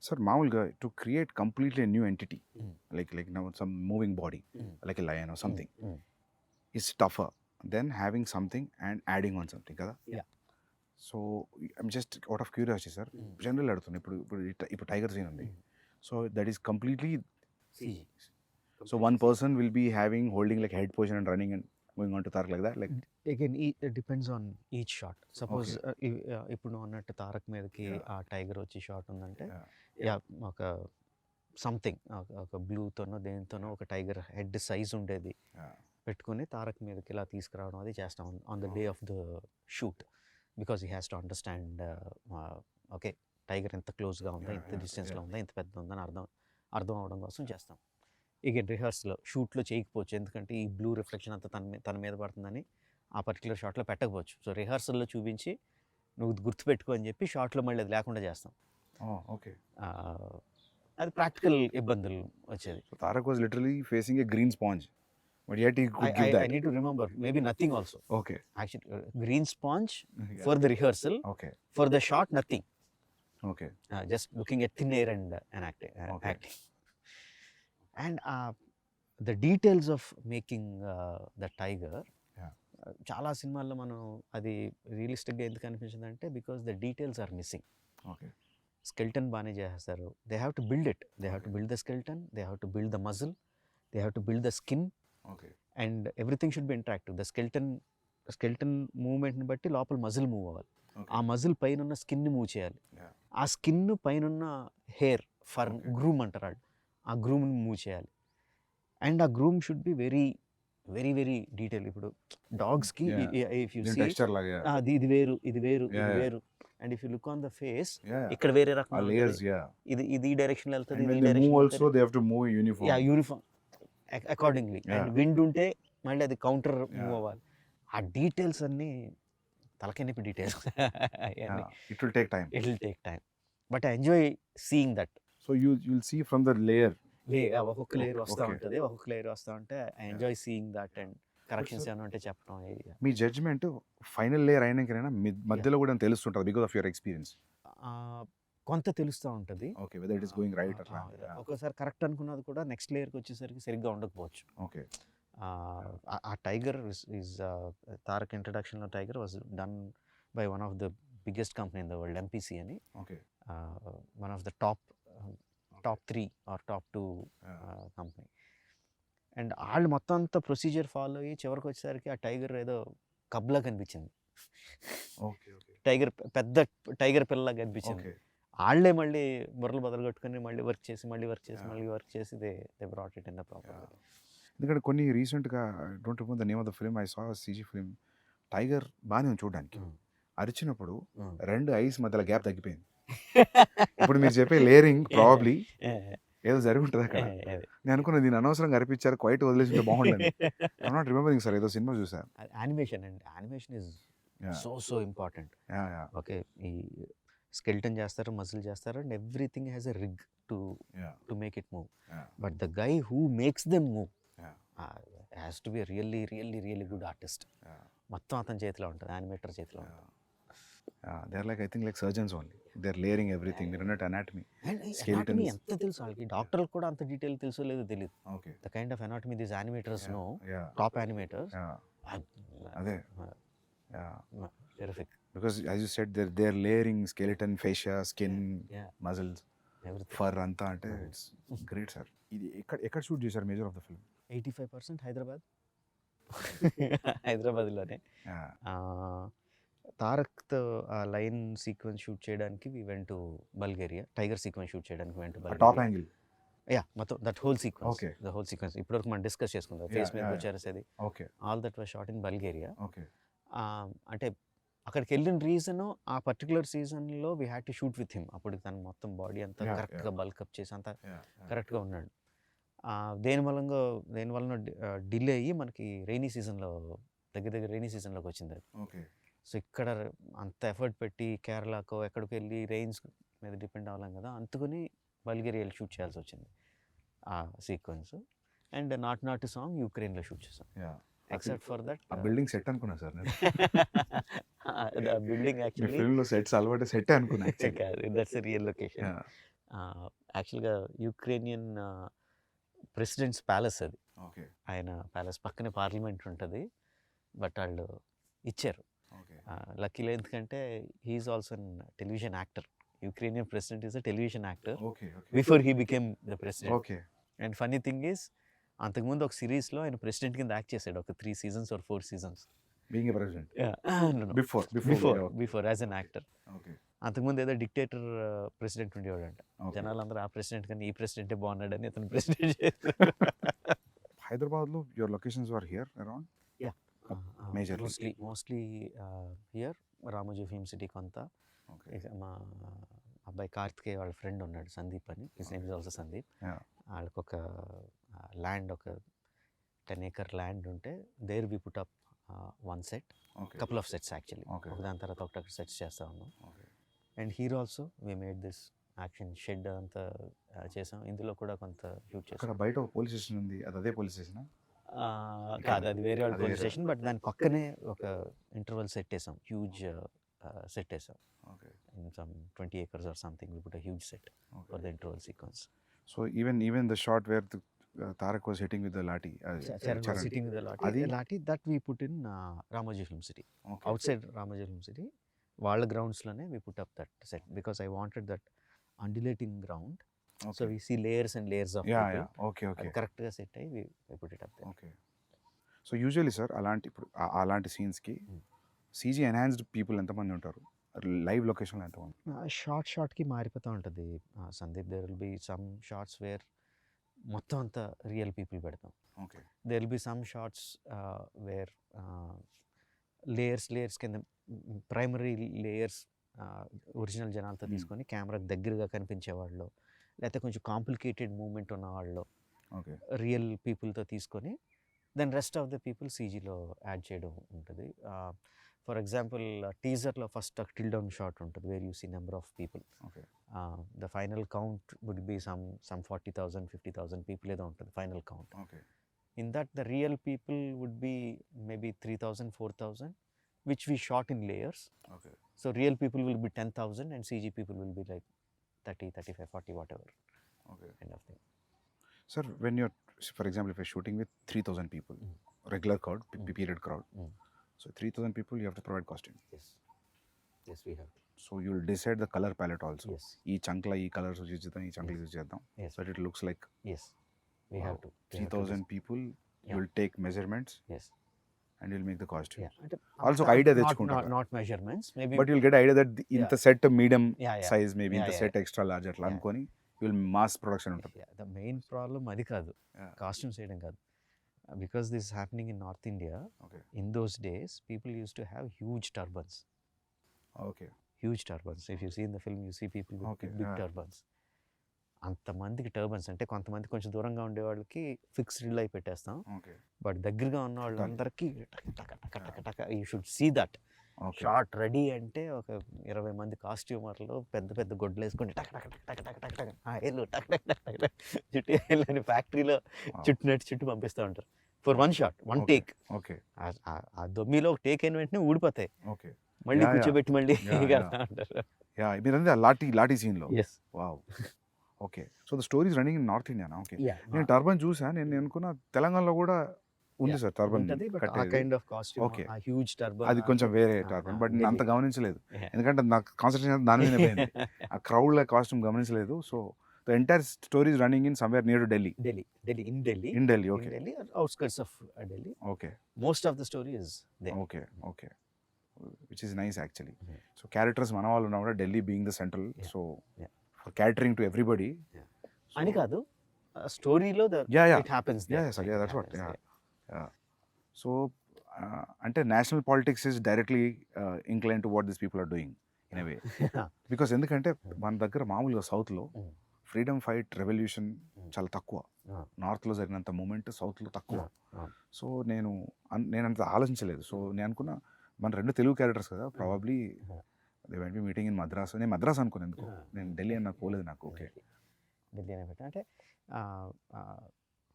Sir, మామూలుగా to create completely new entity like now some moving body like a lion or something is tougher than having something and adding on something కదా. So I'm just out of curiosity sir, general అడుగుతున్నాను. ఇప్పుడు tiger scene ఉంది, so that is completely CG. So one person will be holding like head position and running and going on to Tarak like that. Like again it depends on each shot. Suppose ఇప్పుడు నువ్వు అన్నట్టు తారక్ మీదకి ఆ tiger వచ్చి shot ఉందంటే ఒక something ఒక బ్లూతోనో దేనితోనో ఒక టైగర్ హెడ్ సైజ్ ఉండేది పెట్టుకుని తారక్ మీదకి ఇలా తీసుకురావడం అది చేస్తాం on the day of the shoot. Because he has to understand okay tiger ఎంత క్లోజ్గా ఉందా, ఎంత డిస్టెన్స్లో ఉందా, ఎంత పెద్ద ఉందని అర్థం అవడం కోసం చేస్తాం. ఇక రిహర్సల్లో షూట్లో చేయకపోవచ్చు, ఎందుకంటే ఈ బ్లూ రిఫ్లెక్షన్ అంతా తన మీద పడుతుందని ఆ పర్టికులర్ షాట్లో పెట్టకపోవచ్చు. సో రిహర్సల్లో చూపించి నువ్వు గుర్తుపెట్టుకో అని చెప్పి షాట్లో మళ్ళీ అది లేకుండా చేస్తాం. ఓకే, అది ప్రాక్టికల్ ఇబ్బందులు వచ్చేది. Tarak was literally facing a green sponge, but yet he could give that. I need to remember, maybe nothing also. Okay. Actually, green sponge for the rehearsal. Okay. For the shot, nothing. Okay. Just looking at thin air and acting. And the details of making the tiger, చాలా సినిమాల్లో మనం అది రియలిస్టిక్గా ఎందుకు అనిపించింది అంటే because the details are missing. Okay, skeleton బాగానే చేస్తారు. They have to build it, they have to build the skeleton, they have to build the muscle, they have to build the skin, and everything should be interactive. The skeleton మూవ్మెంట్ని బట్టి లోపల muscle move అవ్వాలి, ఆ muscle పైన ఉన్న స్కిన్ని move చేయాలి, ఆ స్కిన్ పైన ఉన్న హెయిర్ ఫర్ గ్రూమ్ అంటారు వాళ్ళు, ఆ గ్రూమ్ని మూవ్ చేయాలి. అండ్ ఆ groom should be very very very detail. ఇప్పుడు డాగ్స్కి ఇఫ్ యూ సీ ఇది వేరు ఇది వేరు ఇది వేరు, and if you look on the face ఇక్కడ వేరే రకం ఇది ఈ డైరెక్షన్ వెళ్తుంది, యూనిఫామ్ అకార్డింగ్లీ. అండ్ విండ్ ఉంటే మళ్ళీ అది కౌంటర్ మూవ్ అవ్వాలి. ఆ డీటెయిల్స్ అన్నీ తలకెనిపి details. It will take time but I enjoy seeing that. So you'll see from the layer ఒక్కొక్క లేయర్ వస్తూ ఉంటుంది, ఒక్కొక్క లేయర్ వస్తూ ఉంటే I enjoy seeing that and corrections ఏమైనా ఉంటే చెప్పడం. మీ జడ్జ్మెంట్ ఫైనల్ లేయర్ అయినాకైనా మధ్యలో కూడా తెలుస్తుంటుంది బికాస్ ఆఫ్ యువర్ ఎక్స్పీరియన్స్? కొంత తెలుస్తూ ఉంటుంది. Okay, whether it is going right or wrong. ఒక్కోసారి కరెక్ట్ అనుకున్నది కూడా నెక్స్ట్ లేయర్కి వచ్చేసరికి సరిగ్గా ఉండకపోవచ్చు. ఓకే, ఆ టైగర్ ఈజ్ తారక్ ఇంట్రడక్షన్లో tiger was done by one of the biggest company in the world, MPC అని. Okay, one of the top 3 or top 2 company. And వాళ్ళు మొత్తం అంతా ప్రొసీజర్ ఫాలో అయ్యి చివరికి వచ్చేసరికి ఆ టైగర్ ఏదో కబ్లా కనిపించింది. టైగర్ పెద్ద టైగర్ పిల్లలా కనిపించింది. వాళ్ళే మళ్ళీ బుర్రలు బదులు కట్టుకుని మళ్ళీ వర్క్ చేసి they brought it in the proper. ఎందుకంటే కొన్ని రీసెంట్గా don't remember the name of the film, I saw CG film, tiger బాగానే ఉంది చూడడానికి, అరిచినప్పుడు 2 ఐస్ మధ్యలో గ్యాప్ తగ్గిపోయింది. ఇప్పుడు మీరు చెప్పే లేయరింగ్ ప్రాబబ్లీ ఏదో జరిగి ఉంటుంది అక్కడ. నేను అనుకున్నా దీన్ని అనవసరంగా అరిపించారు, క్వైట్ వదిలేసి ఉంటే బాగుంటుంది. ఐ నాట్ రిమెంబరింగ్ సార్, ఏదో సినిమా చూసాను. Animation and animation is so important. Okay, ఈ స్కెల్టన్ చేస్తారు, మజిల్ చేస్తారు, and everything has a rig to make it move. But the guy who makes them move has to be really really really good artist. మొత్తం అతని చేతిలో ఉంటుంది, animator చేతిలో ఉంటుంది. They are like, I think, like surgeons only. They are layering everything. They're not anatomy. Anatomy ఎంత తెలుసు వాళ్ళకి, డాక్టర్లకు కూడా అంత డీటెయిల్ తెలుసో లేదో తెలియదు. Okay. The kind of anatomy these animators know, top animators. అదే, Terrific. Because as you said their layering skeleton, fascia, skin, muscles, everything. For అంతా అంటే ఇట్స్ గ్రేట్ సార్. ఇది ఎక్కడ షూట్ చేశారు major of the film? 85% Hyderabad. హైదరాబాద్లోనే. తారక్తో ఆ lion sequence shoot చేయడానికి we went to Bulgaria. Tiger sequence shoot చేయడానికి went to top Bulgaria. Angle. Yeah, మొత్తం that whole sequence. Okay. The whole sequence ఇప్పటివరకు మనం డిస్కస్ చేసుకుందాం. ఫేస్ మీద వచ్చేసేది okay all that was shot in Bulgaria. Okay అంటే అక్కడికి వెళ్ళిన రీజన్ ఆ పర్టికులర్ సీజన్లో we had to shoot with him. అప్పుడు తన మొత్తం బాడీ అంతా Yeah, కరెక్ట్గా బల్కప్ చేసి అంతా కరెక్ట్గా ఉన్నాడు. దేని వలన డిలే అయ్యి మనకి రైనీ సీజన్లో దగ్గర రైనీ సీజన్లోకి వచ్చింది అది. ఓకే సో ఇక్కడ అంత ఎఫర్ట్ పెట్టి కేరళకో ఎక్కడికి వెళ్ళి రెయిన్స్ మీద డిపెండ్ అవ్వలేం కదా, అందుకని బల్గేరియాలో షూట్ చేయాల్సి వచ్చింది ఆ సీక్వెన్స్. అండ్ నాట్ సాంగ్ యూక్రెయిన్లో షూట్ చేసాం. ఎక్సెప్ట్ ఫర్ దట్ ఆ బిల్డింగ్ సెట్ అనుకున్నా సార్ నేను. బిల్డింగ్ మీ యాక్చువల్లీ ఫిల్మ్లో సెట్స్ అలవాటు సెట్ అనుకున్నా actually. కాదు, దట్స్ రియల్ లొకేషన్. Yeah. యాక్చువల్గా యూక్రేనియన్ ప్రెసిడెంట్స్ ప్యాలెస్ అది. ఓకే ఆయన ప్యాలెస్ పక్కనే పార్లమెంట్ ఉంటుంది. బట్ వాళ్ళు ఇచ్చారు ఓకే లక్కీలో, ఎందుకంటే he is also an television actor. Ukrainian president is a television actor okay okay before he became the president. Okay and funny thing is, అంతకుముందు ఒక సిరీస్లో ఆయన ప్రెసిడెంట్ కింద యాక్ట్ చేశాడు ఒక 3 seasons or 4 seasons. Being a president before before as an actor. Okay అంతకుముందు ఏదో dictator president ఉండేవాడంట. జనాలందరూ ఆ ప్రెసిడెంట్ కానీ ఈ ప్రెసిడెంటే బాగున్నాడని అతను ప్రెసిడెంట్ చేశారు. హైదరాబాద్లో your locations were here around? Majorly. Mostly here Ramoji film city కొంత. ఓకే ఇక మా అబ్బాయి కార్తికేయ వాళ్ళ ఫ్రెండ్ ఉన్నాడు సందీప్ అని, his name is also Sandeep. వాళ్ళకి ఒక ల్యాండ్, ఒక 10 acre ల్యాండ్ ఉంటే there we put up one set, okay couple of sets actually. Okay. ఒక దాని తర్వాత ఒకటి సెట్స్ చేస్తా ఉన్నాం. Okay and hero also we made this action shed అంతా చేసాం. ఇందులో కూడా కొంత షూట్ ఇక్కడ చేసాం. బయట ఒక పోలీస్ స్టేషన్ ఉంది, అది అదే పోలీస్ స్టేషన్? కాదు, అది వేరే వాళ్ళ అదే పోలీస్ వేరే. స్టేషన్. బట్ దాని పక్కనే ఒక ఇంటర్వల్ సెట్ వేసాం, హ్యూజ్ సెట్ వేసాం. Okay In some 20 acres or something, we put a huge set for the interval sequence. So even the shot where Tarak was hitting with the lathi, Charan was sitting with the Lati. Adi- The Lati that we put in Ramoji Film City. Okay Outside Ramoji Film City, వాళ్ళ గ్రౌండ్స్లోనే we put up that set because I wanted that undulating ground. So we see layers and layers of ya people. Ya okay okay అది కరెక్ట్గా set అయ్యి we put it up there. Okay. So usually sir అలాంటి ఇప్పుడు అలాంటి సీన్స్కి Hmm. CG enhanced people ఎంతమంది ఉంటారు? Live లొకేషన్లో ఎంతమంది? షార్ట్కి మారిపోతూ ఉంటుంది Sandeep. There will be some shots where మొత్తం అంతా రియల్ పీపుల్ పెడతాం. Okay there will be some shots where layers కింద ప్రైమరీ లేయర్స్ ఒరిజినల్ జనాలతో Hmm. తీసుకొని కెమెరాకి దగ్గరగా కనిపించేవాళ్ళు, లేకపోతే కొంచెం కాంప్లికేటెడ్ మూమెంట్ ఉన్నవాళ్ళు ఓకే రియల్ పీపుల్తో తీసుకొని then rest of the people సీజీలో యాడ్ చేయడం ఉంటుంది. ఫర్ ఎగ్జాంపుల్ టీజర్లో ఫస్ట్ టిల్ డౌన్ షాట్ ఉంటుంది where you see number of people. Okay the final count would be some 40,000 50,000 people ఏదో ఉంటుంది final count. Okay In that, the real people would be maybe 3,000, 4,000, which we shot in layers. Okay So real people will be 10,000 and CG people will be like 30, 35, 40, whatever okay. kind of thing. Sir when you're for example if shooting with 3,000 people, regular crowd, period crowd, so 3,000 people you have to provide costume. Yes, we have to. So you will decide the colour palette also. Yes, ఈ చంక్లో ఈ colours use చేద్దాం, ఈ చంక్లో use చేద్దాం. yes, so it looks like yes. We have to. We have to 3,000 people, you will take measurements Yes. and you'll make the costume. Yeah. అంటే Also ఒక idea not తెచ్చుకుంటారు. not measurements. Maybe. But you'll get idea that ఇంత set medium Yeah. Size, maybe Yeah, ఇంత yeah. Set extra large అట్లా Yeah. అనుకొని you will mass production ఉంటుంది. Yeah, the main problem అది కాదు, Yeah. కాస్ట్యూమ్స్ చేయడం కాదు. Because this is happening in North India, Okay. in those days, people used to have huge turbans. Okay Huge turbans. If you see in the film, you see people with Okay, big yeah. turbans. అంతమందికి turbans అంటే కొంతమంది కొంచెం దూరంగా ఉండే వాళ్ళకి fixed అయి పెట్టేస్తాం. Okay but దగ్గరగా ఉన్న వాళ్ళందరికీ you should see that okay shot ready అంటే ఒక 20 మంది కాస్ట్యూమర్లు పెద్ద పెద్ద గొడ్లు వేసుకొని టక్ టక్ టక్ టక్ టక్ టక్ టక్ ఏళ్ళు టక్ టక్ టక్ టక్ టక్ చుట్టూ వెళ్ళని ఫ్యాక్టరీలో చుట్టూ పంపిస్తూ ఉంటారు for one shot, one take. Okay ఆ దొమ్మిలో ఒక టేక్ అయిన వెంటనే ఊడిపోతాయి, ఓకే. మళ్ళీ Yeah, yeah. కూర్చోబెట్టి మళ్ళీ Yeah, కడతా ఉంటారు. యా మీరంతా లాఠీ సీన్లో. Yes. Wow. Okay. So the stories running in north ఇండియానా? ఓకే. యా. నేను టర్బన్ చూసా, నేను అనుకున్నా తెలంగాణలో కూడా ఉంది సార్ టర్బన్ ఉంటది, బట్ ఆ కట్టేది. Kind of costume, okay. ఆ హ్యూజ్ టర్బన్, అది కొంచెం వేరే టర్బన్, బట్ నేను అంత గమనించలేదు. ఎందుకంటే నాకు కాన్సన్ట్రేషన్ దాని మీదనే పోయింది. ఆ క్రౌడ్‌ల కాస్ట్యూమ్ గమనించలేదు. So the entire story is running in somewhere near to Delhi. Delhi, in Delhi, in Delhi. Okay. Outskirts of Delhi. Okay. Most of the story is there. Okay. Okay. Which is nice actually. So characters మన వాళ్ళు ఉన్నా కూడా Delhi being the central, so for catering to everybody అని కాదు, స్టోరీలో it happens there. Sir that's what. So అంటే national politics is directly incline to what this people are doing in a way. Because ఎందుకంటే మన దగ్గర మామూలుగా సౌత్లో ఫ్రీడమ్ ఫైట్ రెవల్యూషన్ చాలా తక్కువ. నార్త్లో జరిగినంత మూమెంట్ సౌత్లో తక్కువ. సో నేను అంత ఆలోచించలేదు. సో నేను అనుకున్నా మన 2 తెలుగు క్యారెక్టర్స్ కదా, probably they went be meeting in Madras. నేను మద్రాస్ అనుకున్నాను ఎందుకు, నేను ఢిల్లీ అని నాకు పోలేదు నాకు. ఓకే. ఢిల్లీ అనే పెట్టా అంటే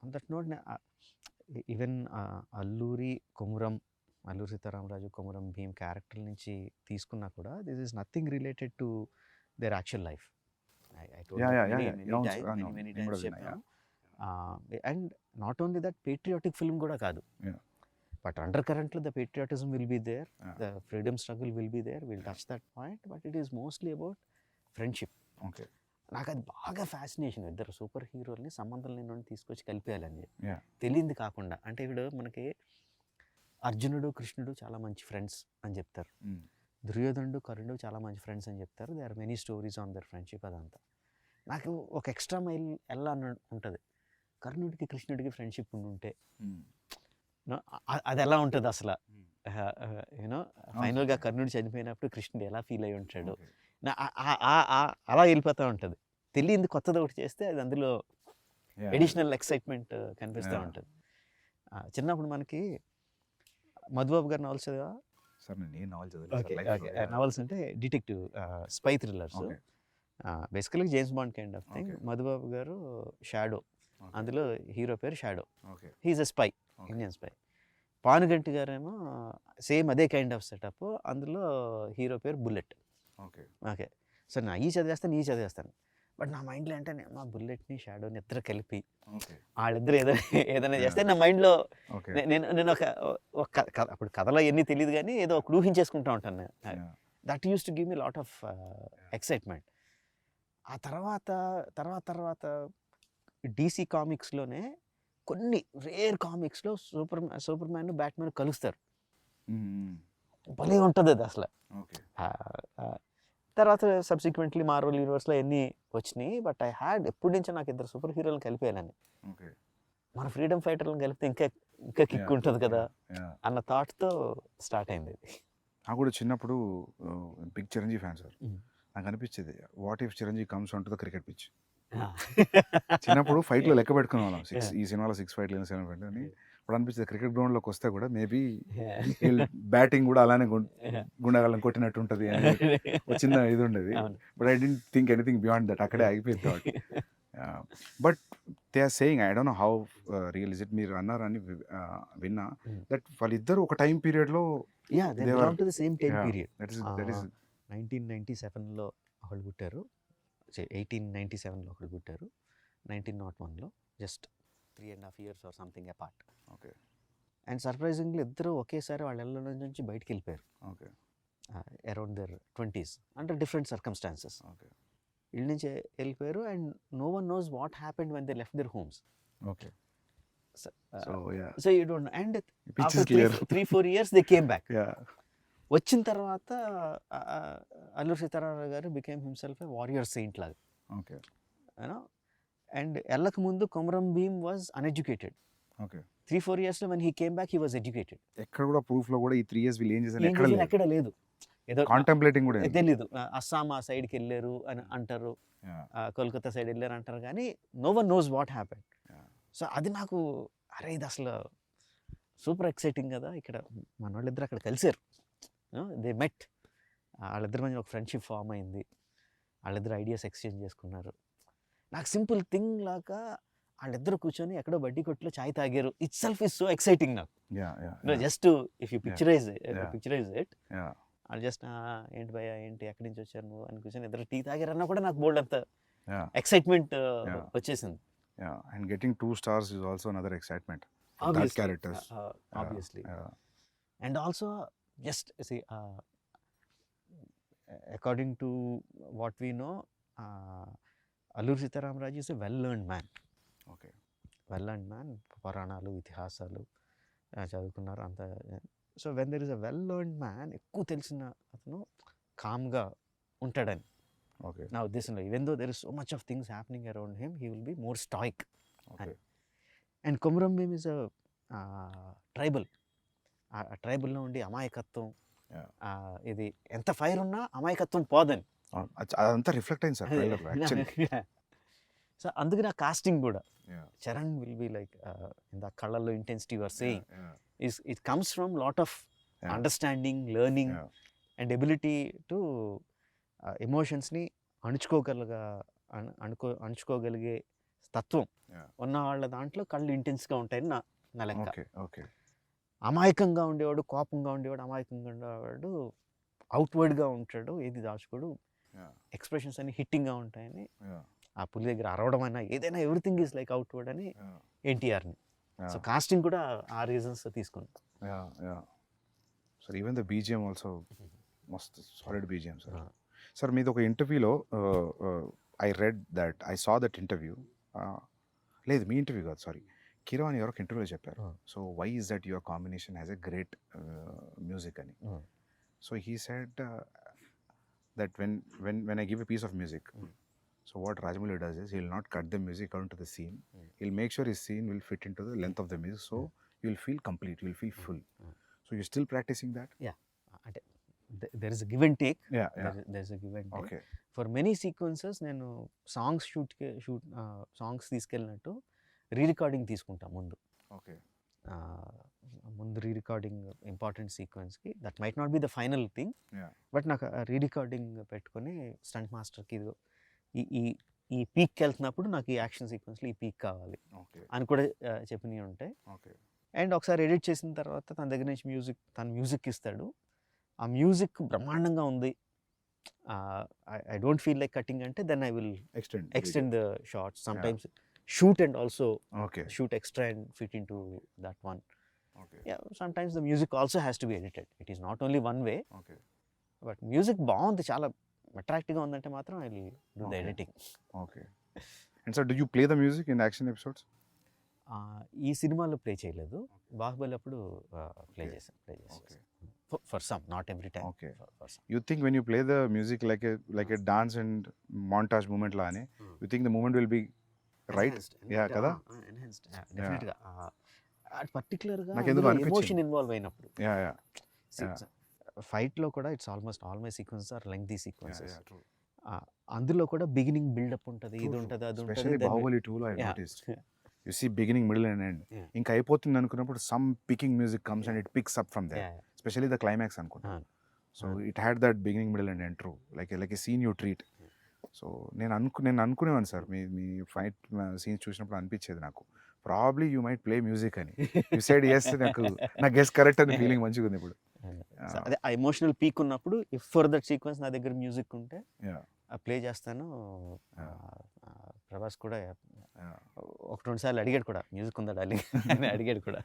on that note even Alluri Sitaramaraju, Komaram Bheem character నుంచి తీసుకున్నా కూడా this is nothing related to their actual life. And not only that, patriotic film కూడా కాదు, బట్ అండర్ కరెంట్లో the patriotism will be there, the freedom struggle will be there, will touch that point, but it is mostly about friendship. Okay. నాకు అది బాగా fascination, ఇద్దరు super హీరోల్ని సంబంధం లేని తీసుకొచ్చి కలిపేయాలని తెలియంది కాకుండా. అంటే ఇప్పుడు మనకి అర్జునుడు, కృష్ణుడు చాలా మంచి ఫ్రెండ్స్ అని చెప్తారు, దుర్యోధనుడు, కర్ణుడు చాలా మంచి ఫ్రెండ్స్ అని చెప్తారు. They are many stories on their friendship. అదంతా నాకు ఒక ఎక్స్ట్రా మైల్ ఎలా ఉంటుంది, కర్ణుడికి కృష్ణుడికి ఫ్రెండ్షిప్ ఉంటే అది ఎలా ఉంటుంది అసలు. యూనో ఫైనల్గా కర్ణుడు చనిపోయినప్పుడు కృష్ణుడు ఎలా ఫీల్ అయి ఉంటాడు, అలా వెళ్ళిపోతూ ఉంటుంది. తెలియంది కొత్తది ఒకటి చేస్తే అది అందులో ఎడిషనల్ ఎక్సైట్మెంట్ కనిపిస్తూ ఉంటుంది. చిన్నప్పుడు మనకి మధుబాబు గారి నవల్స్ చదివా? నవల్స్ అంటే detective spy thrillers, basically James Bond kind of thing. Madhubabu గారు షాడో, అందులో హీరో పేరు shadow, he is a spy, Indian spy. Panuganti గారేమో సేమ్ అదే కైండ్ ఆఫ్ సెటప్, అందులో హీరో పేరు బుల్లెట్. ఓకే. సో నా ఈ చదివేస్తాను, బట్ నా మైండ్లో అంటే మా బుల్లెట్ని షాడోని ఇద్దరు కలిపి వాళ్ళిద్దరు ఏదైనా చేస్తే నా మైండ్లో నేను ఒక అప్పుడు కథలో ఎన్ని తెలియదు కానీ ఏదో ఒక ఊహించేసుకుంటూ ఉంటాను. That use to give me lot of excitement. ఆ తర్వాత DC కామిక్స్లోనే కొన్ని రేర్ కామిక్స్లో సూపర్ మ్యాన్, బ్యాట్మ్యాన్ కలుస్తారు. భలే ఉంటుంది అది అసలు. తర్వాత సబ్సిక్వెంట్లీ మార్వెల్ యూనివర్స్లో ఎన్ని వచ్చినాయి, బట్ ఐ హ్యాడ్ ఎప్పటి నుంచో నాకు ఇద్దరు సూపర్ హీరోలను కలిపేయాలని. మన ఫ్రీడమ్ ఫైటర్లను కలిపితే ఇంకా కిక్ ఉంటుంది కదా అన్న థాట్తో స్టార్ట్ అయింది. నాకు కూడా చిన్నప్పుడు బిగ్ చిరంజీవి ఫ్యాన్ సార్. నాకు అనిపించేది, what if Chiranjeevi comes on to the cricket pitch. చిన్నప్పుడు ఫైట్లో లెక్క పెట్టుకునే వాళ్ళం, ఈ సినిమాలో 6 ఫైట్లు 7 ఫైట్లు అని. ఇప్పుడు అనిపించేది క్రికెట్ గ్రౌండ్లోకి వస్తే కూడా మేబీ బ్యాటింగ్ కూడా అలానే గుండెగాళ్ళని కొట్టినట్టు ఉంటుంది అని ఒక చిన్న ఇది ఉండేది. But I don't think anything beyond that, అక్కడే ఆగిపోయింది thought. But they are saying, I don't know how real is it, మీరు అన్నారని విన్నా, దట్ వాళ్ళిద్దరు ఒక టైం పీరియడ్లో 1997లో ఒకళ్ళు పుట్టారు, 1897లో ఒకళ్ళు పుట్టారు, 1901లో, just 3.5 years or something apart. Okay. And surprisingly ఇద్దరు ఒకేసారి వాళ్ళ ఇళ్ళ నుంచి బయటికి వెళ్ళిపోయారు. Okay. Around their 20s, under different circumstances. Okay. ఇళ్ళ నుంచి వెళ్ళిపోయారు and no one knows what happened when they left their homes. Okay. So you don't, and after 3-4 years they came back. వచ్చిన తర్వాత Alluri Sitaramaraju garu became himself a warrior saint లాగా. Okay. You know, and వెళ్ళక ముందు Komaram Bheem was uneducated. Okay. 3-4 years when he came back he was educated. ఎక్కడ కూడా proof లో కూడా ఈ 3 years వీళ్ళు ఏం చేశారు ఎక్కడ లేదు, ఏదో కాంటెంప్లేటింగ్ కూడా తెలీదు. అస్సాం ఆ సైడ్కి వెళ్ళారు అని అంటారు, కోల్కతా సైడ్ వెళ్ళారు అంటారు, కానీ no one knows what happen. So అది నాకు, అరే ఇది అసలు సూపర్ ఎక్సైటింగ్ కదా. ఇక్కడ మన వాళ్ళిద్దరు అక్కడ కలిసారు, దే మెట్, వాళ్ళిద్దరి మధ్య ఒక ఫ్రెండ్షిప్ ఫామ్ అయింది, వాళ్ళిద్దరు ఐడియాస్ ఎక్స్చేంజ్ చేసుకున్నారు. నాకు సింపుల్ థింగ్ లాగా వాళ్ళిద్దరు కూర్చొని ఎక్కడో బడ్డీ కొట్లో చాయ్ తాగారు, itself is so exciting నాకు. Just if you picturise it, వాళ్ళు జస్ట్ ఏంటి భయ్యా, ఏంటి ఎక్కడి నుంచి వచ్చారు నువ్వు అని కూర్చొని ఇద్దరు టీ తాగారన్నా కూడా నాకు బోల్డ్ అంత ఎక్సైట్మెంట్ వచ్చేసింది. And getting 2 stars is also another excitement. that characters. Obviously. And also, just see, according to what we know, Alluri Sitaramraju is a well-learned man. Okay. Well-learned man, పురాణాలు ఇతిహాసాలు చదువుకున్నారు అంత. So when there is a వెల్-learned man, ఎక్కువ తెలిసిన అతను కామ్గా ఉంటాడని. Okay. Now this, even though there is so much of things happening around him, he will be more stoic. Okay. And Komuram Bhim is a tribal. ఆ ట్రైబుల్లో ఉండి అమాయకత్వం, ఇది ఎంత ఫైర్ ఉన్నా అమాయకత్వం పోదని అదంతా రిఫ్లెక్ట్ అయింది సార్ ట్రైలర్లో యాక్చువల్లీ. సో అందుకని ఆ కాస్టింగ్ కూడా Charan will be like in the కళ్ళల్లో intensity your saying it comes from lot of understanding, learning and ability to ఎమోషన్స్ని అణుచుకోగలిగే తత్వం ఉన్న వాళ్ళ దాంట్లో కళ్ళు ఇంటెన్స్గా ఉంటాయని నా లెక్క. ఓకే. అమాయకంగా ఉండేవాడు, కోపంగా ఉండేవాడు, అమాయకంగా ఉండేవాడు అవుట్వర్డ్గా ఉంటాడు, ఏది దాచుకోడు, ఎక్స్ప్రెషన్స్ అన్ని హిట్టింగ్గా ఉంటాయని. ఆ పులి దగ్గర అరవడం అయినా ఏదైనా ఎవ్రీథింగ్ ఈజ్ లైక్ అవుట్వర్డ్ అని ఎన్టీఆర్ని. సో కాస్టింగ్ కూడా ఆ రీజన్స్ తీసుకుని. Sir even the BGM also మస్త్ సాలిడ్ బీజిఎం సార్. సార్ మీది ఒక ఇంటర్వ్యూలో I read that, I saw that interview. లేదు మీ ఇంటర్వ్యూ కాదు, సారీ, కిరవాణి ఎవరొక ఇంటర్వ్యూలో చెప్పారు. So why is that your combination has a great music అని. So he said that when I give a piece of music, so what Rajamouli does is he'll not cut the music according to the scene. He'll make sure his scene will fit into the length of the music, so you'll feel complete, you'll feel full. So you're still practicing that? Yeah. There is a give and take. There is a give and take. Okay. For many sequences నేను songs songs తీసుకెళ్ళినట్టు rerecording తీసుకుంటా ముందు. Okay. ముందు rerecording important సీక్వెన్స్కి, that might not be the final thing, but నాకు rerecording పెట్టుకొని stunt మాస్టర్కి ఈ పీక్కి వెళ్తున్నప్పుడు నాకు ఈ యాక్షన్ సీక్వెన్స్లో ఈ పీక్ కావాలి అని కూడా చెప్పినవి ఉంటాయి. అండ్ ఒకసారి ఎడిట్ చేసిన తర్వాత తన దగ్గర నుంచి మ్యూజిక్ ఇస్తాడు. ఆ మ్యూజిక్ బ్రహ్మాండంగా ఉంది, I don't feel like cutting అంటే, then I will extend the shots, sometimes shoot and also shoot extra and fit into that one. Sometimes the music also has to be edited. It is not only one way. But music బాగుంది, చాలా అట్రాక్టివ్గా ఉందంటే మాత్రం I will do the editing. And so do you play the music in action episodes? ఈ సినిమాలో play చేయలేదు, బాహుబలి అప్పుడు play చేశాను. For some, not every time. For some. You think when you play the music like a dance and montage moment la ane, you think the moment will be right? కదా, enhanced డెఫినెట్గా. పర్టికులర్గా emotion involve అయినప్పుడు ఫైట్లో కూడా it's almost all my sequences are lengthy sequences. అందులో కూడా beginning buildup ఉంటుంది, ఇది ఉంటుంది, అది ఉంటుంది. బాహుబలి 2లో I noticed you see beginning, middle and end. ఇంకా అయిపోతుంది అనుకున్నప్పుడు some picking music comes and it picks up from there, especially the climax అనుకుంటా. So it had that beginning, middle and end, true, like a scene you treat. So నేను అనుకునేవాను sir, మీ fight scenes చూసినప్పుడు అనిపించేది నాకు, probably you might play music అని. You said yes, నా guess correct అని ఫీలింగ్ మంచిగా ఉంది ఇప్పుడు. అదే ఆ ఎమోషనల్ పీక్ ఉన్నప్పుడు ఇఫ్ ఫర్ దట్ సీక్వెన్స్ నా దగ్గర మ్యూజిక్ ఉంటే ప్లే చేస్తాను. ప్రభాస్ కూడా ఒక రెండు సార్లు అడిగాడు కూడా, మ్యూజిక్ ఉందా డార్లింగ్ అని అడిగాడు కూడా.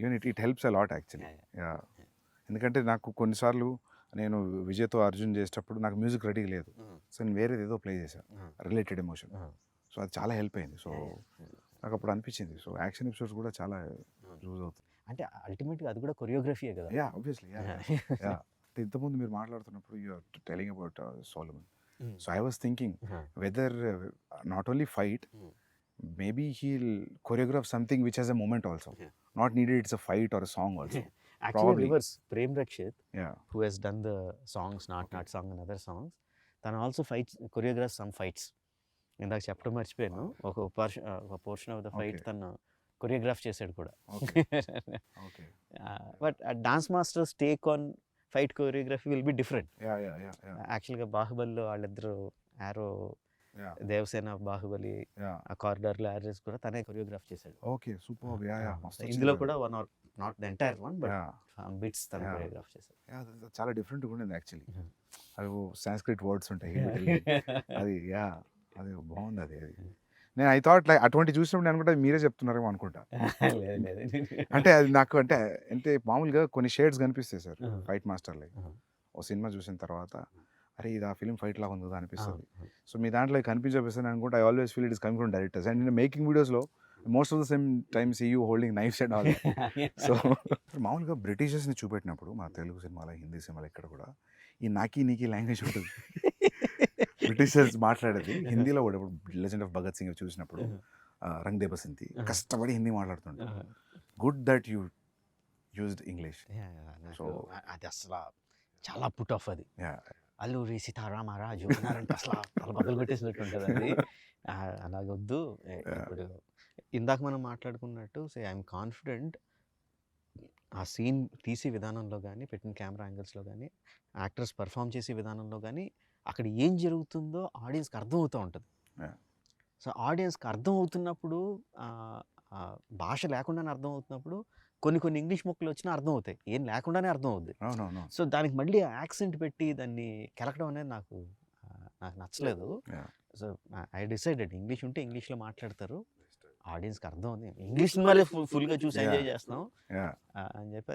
Even it helps a lot actually. ఎందుకంటే నాకు కొన్నిసార్లు నేను విజయ్తో అర్జున్ చేసేటప్పుడు నాకు మ్యూజిక్ రెడీ లేదు, సో నేను వేరేది ఏదో ప్లే చేశాను రిలేటెడ్ ఎమోషన్. సో అది చాలా హెల్ప్ అయింది. సో నాకు అప్పుడు అనిపించింది, సో యాక్షన్ ఎపిసోడ్స్ కూడా చాలా యూజ్ అవుతుంది. అంటే అల్టిమేట్గా అది కూడా కొరియోగ్రఫీయే కదా. ఆబ్వియస్లీ. ఇంతకుముందు మీరు మాట్లాడుతున్నప్పుడు you are telling about Solomon. So I was thinking whether not only fight, maybe he'll choreograph something which has a moment also. Not needed it's a fight or a song also. Actually reverse, Prem Rakshit, who has done the songs, Not Song and other songs, than also fights, choreographed some fights. ఇందాక చెప్పడం మర్చిపోయాను, ఒక portion of the fight తను choreograph చేశాడు కూడా. But dance masters take on fight choreography will be different. యాక్చువల్గా బాహుబలిలో వాళ్ళిద్దరు యారో, దేవసేన బాహుబలి ఆ కారిడార్లో యారేస్ కూడా తనే కొరియోగ్రాఫ్ చేశాడు. Okay, super. ఇందులో కూడా one or not the entire one, but bits తను కొరియోగ్రాఫ్ చేశాడు. చాలా డిఫరెంట్గా ఉండేది యాక్చువల్లీ. అవి సాంస్క్రిట్ వర్డ్స్ ఉంటాయి అది, అది బాగుంది. అది నేను ఐ థాట్ లైక్ అటువంటి చూసినప్పుడు నేను అనుకుంటా మీరే చెప్తున్నారేమో అనుకుంటా. లేదు లేదు. అంటే అది నాకు అంటే అంటే మామూలుగా కొన్ని షేడ్స్ కనిపిస్తాయి సార్ ఆహా. ఫైట్ మాస్టర్లో. ఆహా. ఓ సినిమా చూసిన తర్వాత అరే ఇది ఆ ఫిల్మ్ ఫైట్ లాగా ఉంది కదా అనిపిస్తుంది. ఆహా. సో మీ దాంట్లో కనిపించబోస్తుంది అనుకుంటే I always feel it is coming from directors and నేను మేకింగ్ వీడియోస్లో most of the same times you holding knifes and all. So మామూలుగా బ్రిటిషర్స్ని చూపెట్టినప్పుడు మన తెలుగు సినిమాలో హిందీ సినిమాలో ఇక్కడ కూడా ఈ నాకీ నీకీ లాంగ్వేజ్ ఉంటుంది. బ్రిటిషర్స్ మాట్లాడేది హిందీలో కూడా ఇప్పుడు లెజెండ్ ఆఫ్ భగత్ సింగ్ చూసినప్పుడు రంగ్ దే బసంతి కష్టపడి హిందీ మాట్లాడుతుంటారు. Good that you used English. So అది అసలు చాలా పుట్ ఆఫ్ అది. అల్లూరి సీతారామరాజు అన్నారంటే అసలు తల బద్దలు కొట్టేసినట్టు ఉంటుంది అది. అలాగొద్దు. ఇప్పుడు ఇందాక మనం మాట్లాడుకున్నట్టు ఐఎమ్ కాన్ఫిడెంట్ ఆ సీన్ తీసే విధానంలో కానీ, పెట్టిన కెమెరా యాంగిల్స్లో కానీ, యాక్టర్స్ పర్ఫామ్ చేసే విధానంలో కానీ, అక్కడ ఏం జరుగుతుందో ఆడియన్స్కి అర్థమవుతూ ఉంటుంది. సో ఆడియన్స్కి అర్థం అవుతున్నప్పుడు భాష లేకుండానే అర్థం అవుతున్నప్పుడు కొన్ని ఇంగ్లీష్ ముక్కలు వచ్చినా అర్థం అవుతాయి, ఏం లేకుండానే అర్థం అవుద్ది. సో దానికి మళ్ళీ యాక్సెంట్ పెట్టి దాన్ని కెలకడం అనేది నాకు నచ్చలేదు. సో ఐ డిసైడెడ్ ఇంగ్లీష్ ఉంటే ఇంగ్లీష్లో మాట్లాడతారు, ఆడియన్స్కి అర్థం ఉంది, ఇంగ్లీష్ సినిమాలే ఫుల్గా చూసి ఎంజాయ్ చేస్తాం అని చెప్పి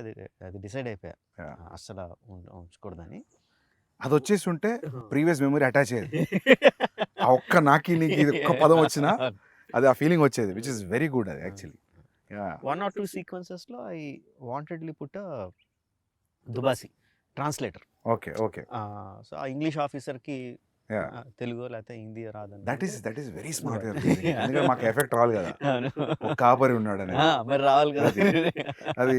అది డిసైడ్ అయిపోయా అస్సలు ఉంచకూడదని. అది వచ్చేసి ఉంటే ప్రీవియస్ మెమరీ అటాచ్ అయ్యేది. ఆ ఒక్క నాకి నీకు ఇది ఒక్క పదం వచ్చినా అది ఆ ఫీలింగ్ వచ్చేది, విచ్ ఇస్ వెరీ గుడ్ అది యాక్చువల్లీ. 1 or 2 సీక్వెన్సెస్లో ఐ వాంటెడ్లీ పుట్ దుబాసి ట్రాన్స్లేటర్. Okay okay. సో ఆ ఇంగ్లీష్ ఆఫీసర్కి తెలుగు లేకపోతే హిందీ రాదని. That is very smart. ఎందుకంటే మాకు ఎఫెక్ట్ రావాలి కదా, ఒక కాపరి ఉన్నాడు అని మరి రావాలి కదా. అది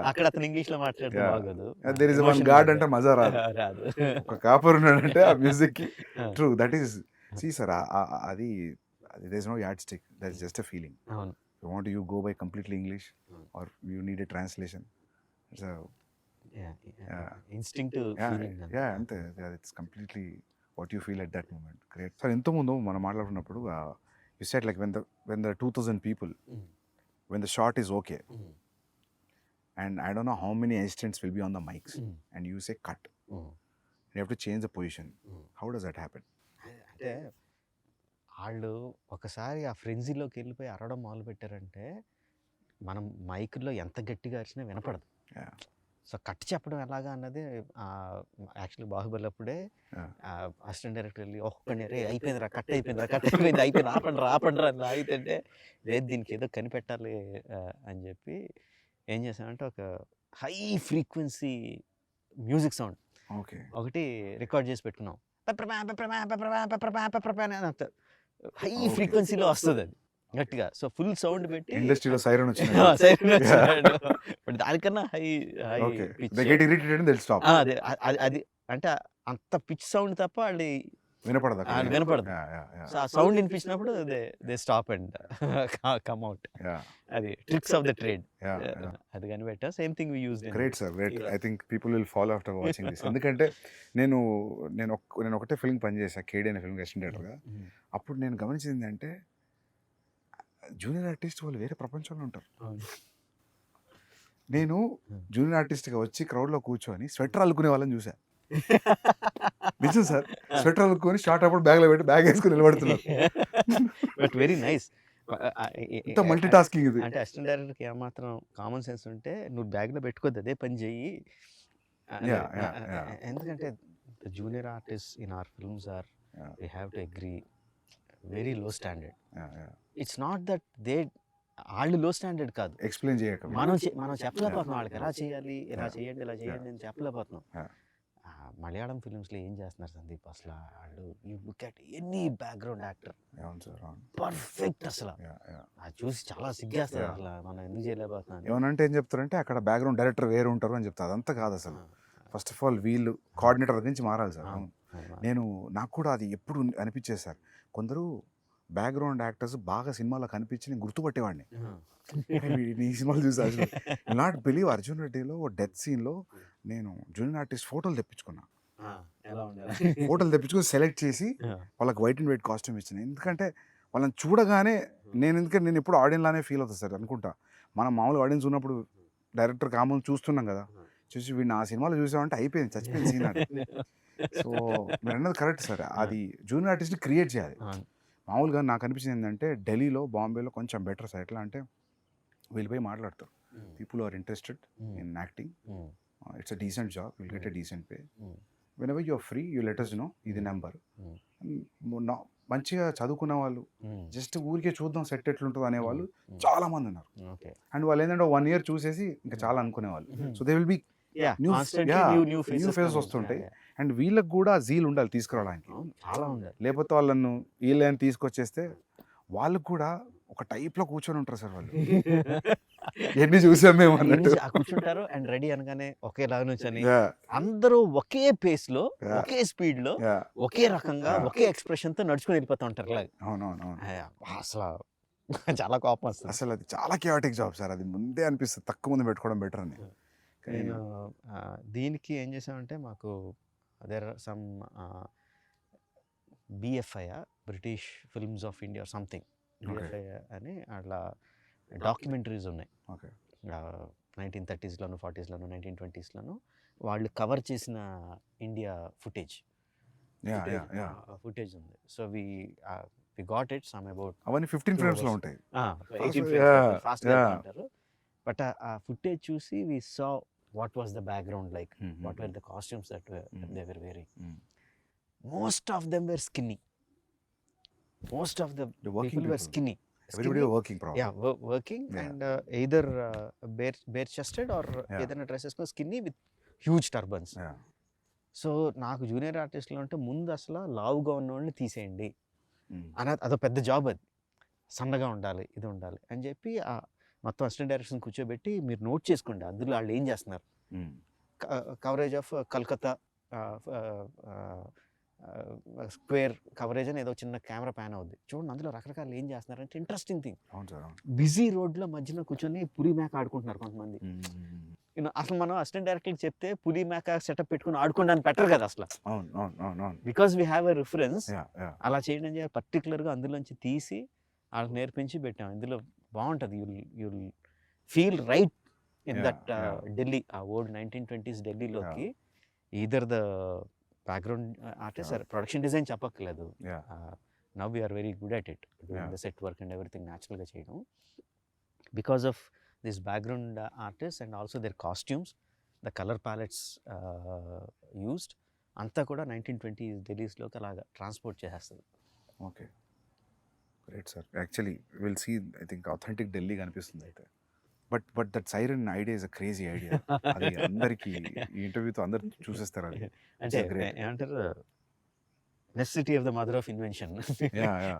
అక్కడ అతను ఇంగ్లీష్ లో మాట్లాడితే బాగోదు. దేర్ ఇస్ వన్ గాడ్ అంటే మజా రాదు. ఒక కాపర్ ఉన్నాడంటే ఆ మ్యూజిక్ కి true that is see sir. అది there is no yardstick, that is just a feeling. అవును. You want you go by completely English or you need a translation. It's instinctive feeling. అంతే, it's completely what you feel at that moment. Great sir. ఇంతకుముందు మనం మాట్లాడుకున్నప్పుడు you said like when there are 2000 people, when the shot is okay, and I don't know how many assistants will be on the mics, and you say cut, you have to change the position. How does that happen? అంటే వాళ్ళు ఒకసారి ఆ ఫ్రెంజీలోకి వెళ్ళిపోయి అరవడం మొదలు పెట్టారంటే మనం మైక్లో ఎంత గట్టిగా అరిచినా వినపడదు. సో కట్ చెప్పడం ఎలాగా అన్నది యాక్చువల్లీ బాహుబలి అప్పుడే అసిస్టెంట్ డైరెక్టర్ వెళ్ళి ఒక్కడిని రే అయిపోయిందిరా, కట్ అయిపోయింది ఆపండి అని ఆగితే లేదు దీనికి ఏదో కనిపెట్టాలి అని చెప్పి ఏం చేసామంటే ఒక హై ఫ్రీక్వెన్సీ మ్యూజిక్ సౌండ్ ఒకటి రికార్డ్ చేసి పెట్టుకున్నాం. హై ఫ్రీక్వెన్సీలో వస్తుంది అది గట్టిగా. సో ఫుల్ సౌండ్ పెట్టి ఇండస్ట్రీలో సైరన్ వచ్చింది. దానికన్నా హై అది అంటే అంత పిచ్ సౌండ్ తప్ప వాళ్ళు వినపడదు. సో ఆ సౌండ్ వినిపించినప్పుడు they stop and come out. అది ట్రిక్స్ ఆఫ్ ద ట్రేడ్. అది కనిపెట్టా. Same thing we used. Great sir, great. I think people will follow after watching this. ఎందుకంటే నేను ఒకటే ఫిల్మ్ పనిచేసా, కేడీ అనే ఫిల్మ్ అసిస్టెంట్ డైరెక్టర్గా. అప్పుడు నేను గమనించింది అంటే జూనియర్ ఆర్టిస్ట్ వాళ్ళు వేరే ప్రపంచంలో ఉంటారు. నేను జూనియర్ ఆర్టిస్ట్గా వచ్చి క్రౌడ్లో కూర్చొని స్వెటర్ అల్లుకునే వాళ్ళని చూసా. నిజం సార్, స్వెటర్ అల్లుకొని షార్ట్ అప్పుడు బ్యాగ్లో పెట్టి బ్యాగ్ వేసుకుని నిలబడుతున్నారు. But very nice. ఇంత మల్టీ టాస్కింగ్ ఇది. అంటే అసిస్టెంట్ డైరెక్టర్కి ఏమాత్రం కామన్ సెన్స్ ఉంటే నువ్వు బ్యాగ్లో పెట్టుకోద్దు, అదే పని చెయ్యి. ఎందుకంటే the junior artist in our films are we have to agree very low standard. It's not that వాళ్ళు లో స్టాండర్డ్ కాదు, ఎక్స్ప్లెయిన్ చేయక మనం చెప్పలేకపోతున్నాం వాళ్ళకి ఎలా చేయాలి, ఇలా చేయండి అని చెప్పలేకపోతున్నాం. మలయాళం ఫిలిమ్స్లో ఏం చేస్తున్నారు సందీప్ అసలు వాళ్ళు, you look at any background actor perfect. అసలు అది చూసి చాలా సిగ్గేస్తారు. అసలు మనం ఎందుకు చేయలేకపోతున్నాం. ఏమనంటే ఏం చెప్తారంటే అక్కడ బ్యాక్గ్రౌండ్ డైరెక్టర్ వేరు ఉంటారు అని చెప్తారు. అదంతా కాదు అసలు. ఫస్ట్ ఆఫ్ ఆల్ వీళ్ళు కోఆర్డినేటర్ గురించి మారాలి సార్. నాకు కూడా అది ఎప్పుడు అనిపించేది సార్, కొందరు బ్యాక్గ్రౌండ్ యాక్టర్స్ బాగా సినిమాలో కనిపించి నేను గుర్తుపట్టేవాడిని. ఈ సినిమాలు చూసి అసలు నాట్ బిలీవ్ అర్జున్ రెడ్డిలో డెత్ సీన్లో నేను జూనియర్ ఆర్టిస్ట్ ఫోటోలు తెప్పించుకున్నా. ఫోటోలు తెప్పించుకొని సెలెక్ట్ చేసి వాళ్ళకి వైట్ అండ్ వైట్ కాస్ట్యూమ్ ఇచ్చిన. ఎందుకంటే వాళ్ళని చూడగానే నేను ఎప్పుడు ఆడియన్స్ లానే ఫీల్ అవుతుంది సార్ అనుకుంటా. మనం మామూలు ఆడియన్స్ ఉన్నప్పుడు డైరెక్టర్ కామన్ చూస్తున్నాం కదా, చూసి వీడిని ఆ సినిమాలో చూసామంటే అయిపోయింది, చచ్చిపోయింది సీన్ అని. సో మీరు అన్నది కరెక్ట్ సార్. అది జూనియర్ ఆర్టిస్ట్ని క్రియేట్ చేయాలి. మామూలుగా నాకు అనిపించింది ఏంటంటే ఢిల్లీలో, బాంబేలో కొంచెం బెటర్ సార్. ఎట్లా అంటే వీళ్ళు పోయి మాట్లాడతారు. People are interested in acting, it's a decent job, will get a decent pay, whenever you are free you let us know ఇది నెంబర్. మంచిగా చదువుకున్న వాళ్ళు జస్ట్ ఊరికే చూద్దాం సెట్ ఎట్లుంటుంది అనేవాళ్ళు చాలా మంది ఉన్నారు. అండ్ వాళ్ళు ఏంటంటే 1 year చూసేసి ఇంకా చాలా అనుకునేవాళ్ళు. So they will be new faces వస్తుంటాయి. అండ్ వీళ్ళకి కూడా జీల్ ఉండాలి తీసుకురావడానికి. చాలా ఉండాలి. లేకపోతే వాళ్ళను వీళ్ళని తీసుకొచ్చేస్తే వాళ్ళకు కూడా ఒక టైప్లో కూర్చొని ఉంటారు సార్ వాళ్ళు. ఎన్ని చూసాం మేము అన్నట్టు కూర్చుంటారు అండ్ రెడీ అనగానే ఒకేలాగా నుంచని అందరూ ఒకే పేస్ లో, ఒకే స్పీడ్ లో, ఒకే రకంగా, ఒకే ఎక్స్ప్రెషన్ తో నడుచుకుని వెళ్ళిపోతూ ఉంటారు. అవునవును. అసలు చాలా కోపం వస్తుంది. అసలు అది చాలా క్యాటిక్ జాబ్ సార్. అది ముందే అనిపిస్తుంది తక్కువ ముందు పెట్టుకోవడం బెటర్ అని. నేను దీనికి ఏం చేసామంటే మాకు there are some BFI, British films of India something, BFI అని అట్లా డాక్యుమెంటరీస్ ఉన్నాయి. 1930s, 40s, 1920s వాళ్ళు కవర్ చేసిన ఇండియా ఫుటేజ్ ఉంది. So we got it some about అవన్నీ 15 frames లో ఉంటాయి. 18 frames ఫాస్ట్ గా అంటారు. బట్ ఆ ఫుటేజ్ చూసి we saw what was the background like, what were the costumes that they were wearing. Most of them were skinny. Most of the people were skinny. Everybody working probably. Yeah, working and either bare chested or ఏదైనా dresses skinny with huge turbans. So నాకు junior ఆర్టిస్ట్లో అంటే ముందు అసలు లావుగా ఉన్న వాళ్ళని తీసేయండి అని, అదో పెద్ద జాబ్. అది సన్నగా ఉండాలి, ఇది ఉండాలి అని చెప్పి మొత్తం అసిస్టెంట్ డైరెక్షన్ కూర్చోబెట్టి మీరు నోట్ చేసుకోండి అందులో వాళ్ళు ఏం చేస్తున్నారు. Coverage of Calcutta square coverage అని ఏదో చిన్న కెమెరా ప్యాన్ అవుద్ది చూడండి, అందులో రకరకాలు ఏం చేస్తున్నారు అంటే ఇంట్రెస్టింగ్ థింగ్. బిజీ రోడ్లో మధ్యలో కూర్చొని పులి మేక ఆడుకుంటున్నారు కొంతమంది. అసలు మనం అసిస్టెంట్ డైరెక్టర్కి చెప్తే పులి మేక సెటప్ పెట్టుకుని ఆడుకోవడానికి పెట్టరు కదా అసలు, because we have a reference. అలా చేయడం చేయాలి పర్టికులర్గా అందులోంచి తీసి వాళ్ళకి నేర్పించి పెట్టాం. ఇందులో బాగుంటుంది, you'll feel right in that Delhi, ఆ ఓల్డ్ 1920s ఢిల్లీలోకి. Either the background artist or production design చెప్పక్కర్లేదు. Now we are very good at it, doing the set work and everything న్యాచురల్గా చేయడం, because of this background artist and also their costumes, the colour palettes used అంతా కూడా 1920s ఢిల్లీస్లోకి అలాగా transport చేసేస్తుంది. Okay, great sir. Actually will see, I think authentic Delhi కనిపిస్తుంది అయితే. But that siren idea is a crazy idea. అది అందరికి ఈ ఇంటర్వ్యూతో అందరు చూసేస్తారు. అది అంటే ఏమంటారు, necessity of the mother of invention.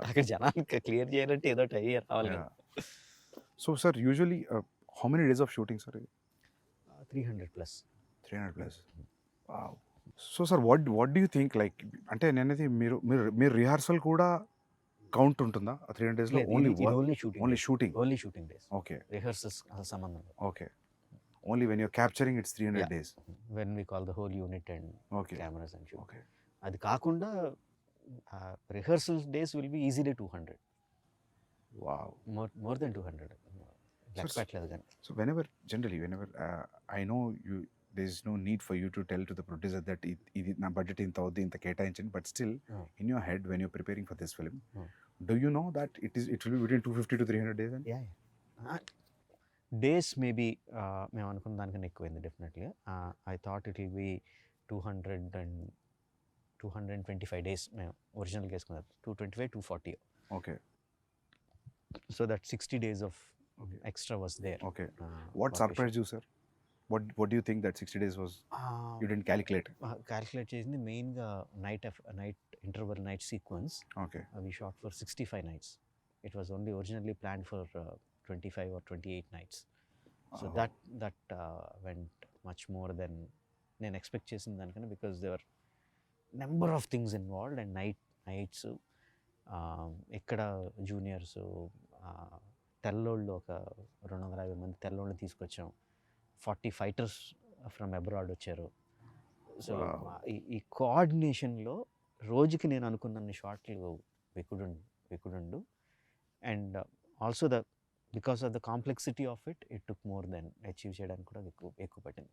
అక్కడ జనానికి క్లియర్ చేయాలంటే ఏదో ఐడియా రావాలి. So sir usually how many days of shooting sir? 300+. 300+. Wow. So sir what do you think, like అంటే నేనైతే మీరు రిహార్సల్ కూడా కౌంట్ ఉంటుందా 300 days లో? Only shooting days. Okay, rehearsals సంబంధం. Okay, only when you're capturing it's 300 days. When we call the whole unit and cameras and shoot. Okay, అది కాకుండా rehearsal days will be easily 200. Wow, more than 200 లెక్క పెట్టలేదు కానీ. So whenever I know you, there is no need for you to tell to the producer that ఇది నా budget ఇంత అవుద్ది, ఇంత కేటాయించండి, but still in your head when you're preparing for this film, do you know that it will be between 250 to 300 days? And days maybe మేము అనుకున్న దానికన్నా ఎక్కువైంది డెఫినెట్లీగా. I thought it will be 225 days మేము ఒరిజినల్గా వేసుకున్నది. 225, 240. Okay, so that 60 days of extra was there. Okay, what surprised you sir? What do you think that 60 days was? You didn't calculate? Calculate చేసింది మెయిన్గా night interval night sequence. Okay, we shot for 65 nights. It was only originally planned for 25 or 28 nights. So that went much more than నేను expect చేసిన దానికన్నా, because there were number of things involved and nights. ఇక్కడ juniors తెల్లోళ్ళు ఒక 250 మంది తెల్లోళ్ళు తీసుకొచ్చాం. 40 fighters from abroad వచ్చారు. So ఈ కోఆర్డినేషన్లో రోజుకి నేను అనుకున్న షాట్లు we couldn't do. And also because of the complexity of it took more than achieve చేయడానికి కూడా ఎక్కువ పట్టింది.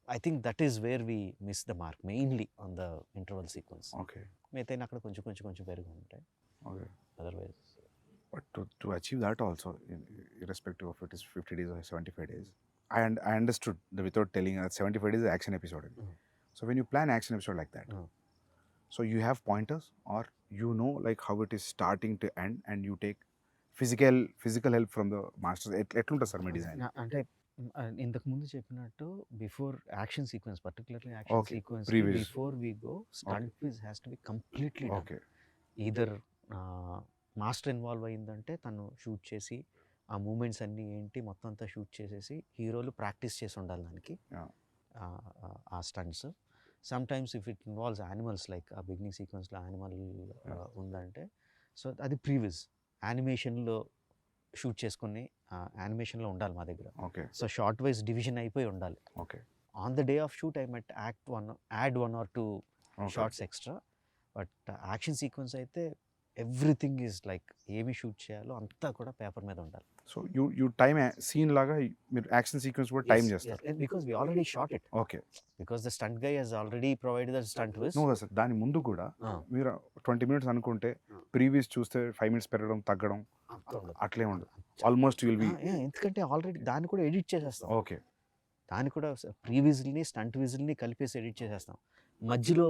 I think that is where we miss the mark mainly on the interval sequence. Okay. మిగతా అక్కడ కొంచెం పెరిగి ఉంటాయి. Okay. Otherwise But to achieve that also, irrespective of it is 50 days or 75 days, I understood without telling 75 days is action episode. So when you plan action episode like that, so you have pointers or you know like how it is starting to end and you take physical help from the masters. ఎట్లుంటుంది sir మీ design? అంటే ఇంతకు ముందు చెప్పినట్టు before action sequence, particularly action Okay. Sequence Previous. Before we go stunt viz has to be completely okay. Either master involve అయ్యిందంటే తను shoot చేసి ఆ మూమెంట్స్ అన్నీ ఏంటి మొత్తం అంతా షూట్ చేసేసి హీరోలు ప్రాక్టీస్ చేసి ఉండాలి దానికి Yeah. Uh stunts. Sometimes if it involves animals like uh beginning సీక్వెన్స్లో యానిమల్ ఉందంటే సో అది ప్రీవియస్ యానిమేషన్లో షూట్ చేసుకుని యానిమేషన్లో ఉండాలి మా దగ్గర. Okay. So short wise division అయిపోయి ఉండాలి. Okay. On the day of shoot I met add 1 or 2 shorts extra. But action sequence అయితే ఎవ్రీథింగ్ ఈజ్ లైక్ ఏమి షూట్ చేయాలో అంతా కూడా పేపర్ మీద ఉండాలి. సో యూ టైమ్ సీన్ లాగా మీరు యాక్షన్ సీక్వెన్స్ కూడా టైం చేస్తారు. Because we already shot it. Okay. Because the stunt guy has already provided the stunt with. No sir, దాని ముందు కూడా మీరు 20 minutes అనుకుంటే ప్రీవియస్ చూస్తే 5 minutes పెరగడం తగ్గడం అట్లే ఉండదు. ఆల్మోస్ట్ విల్ బి, ఎందుకంటే ఆల్రెడీ దాన్ని కూడా ఎడిట్ చేసేస్తాం. ఓకే. దాన్ని కూడా ప్రీవిజిల్ని స్టంట్ విజిల్ని కలిపేసి ఎడిట్ చేసేస్తాం. మధ్యలో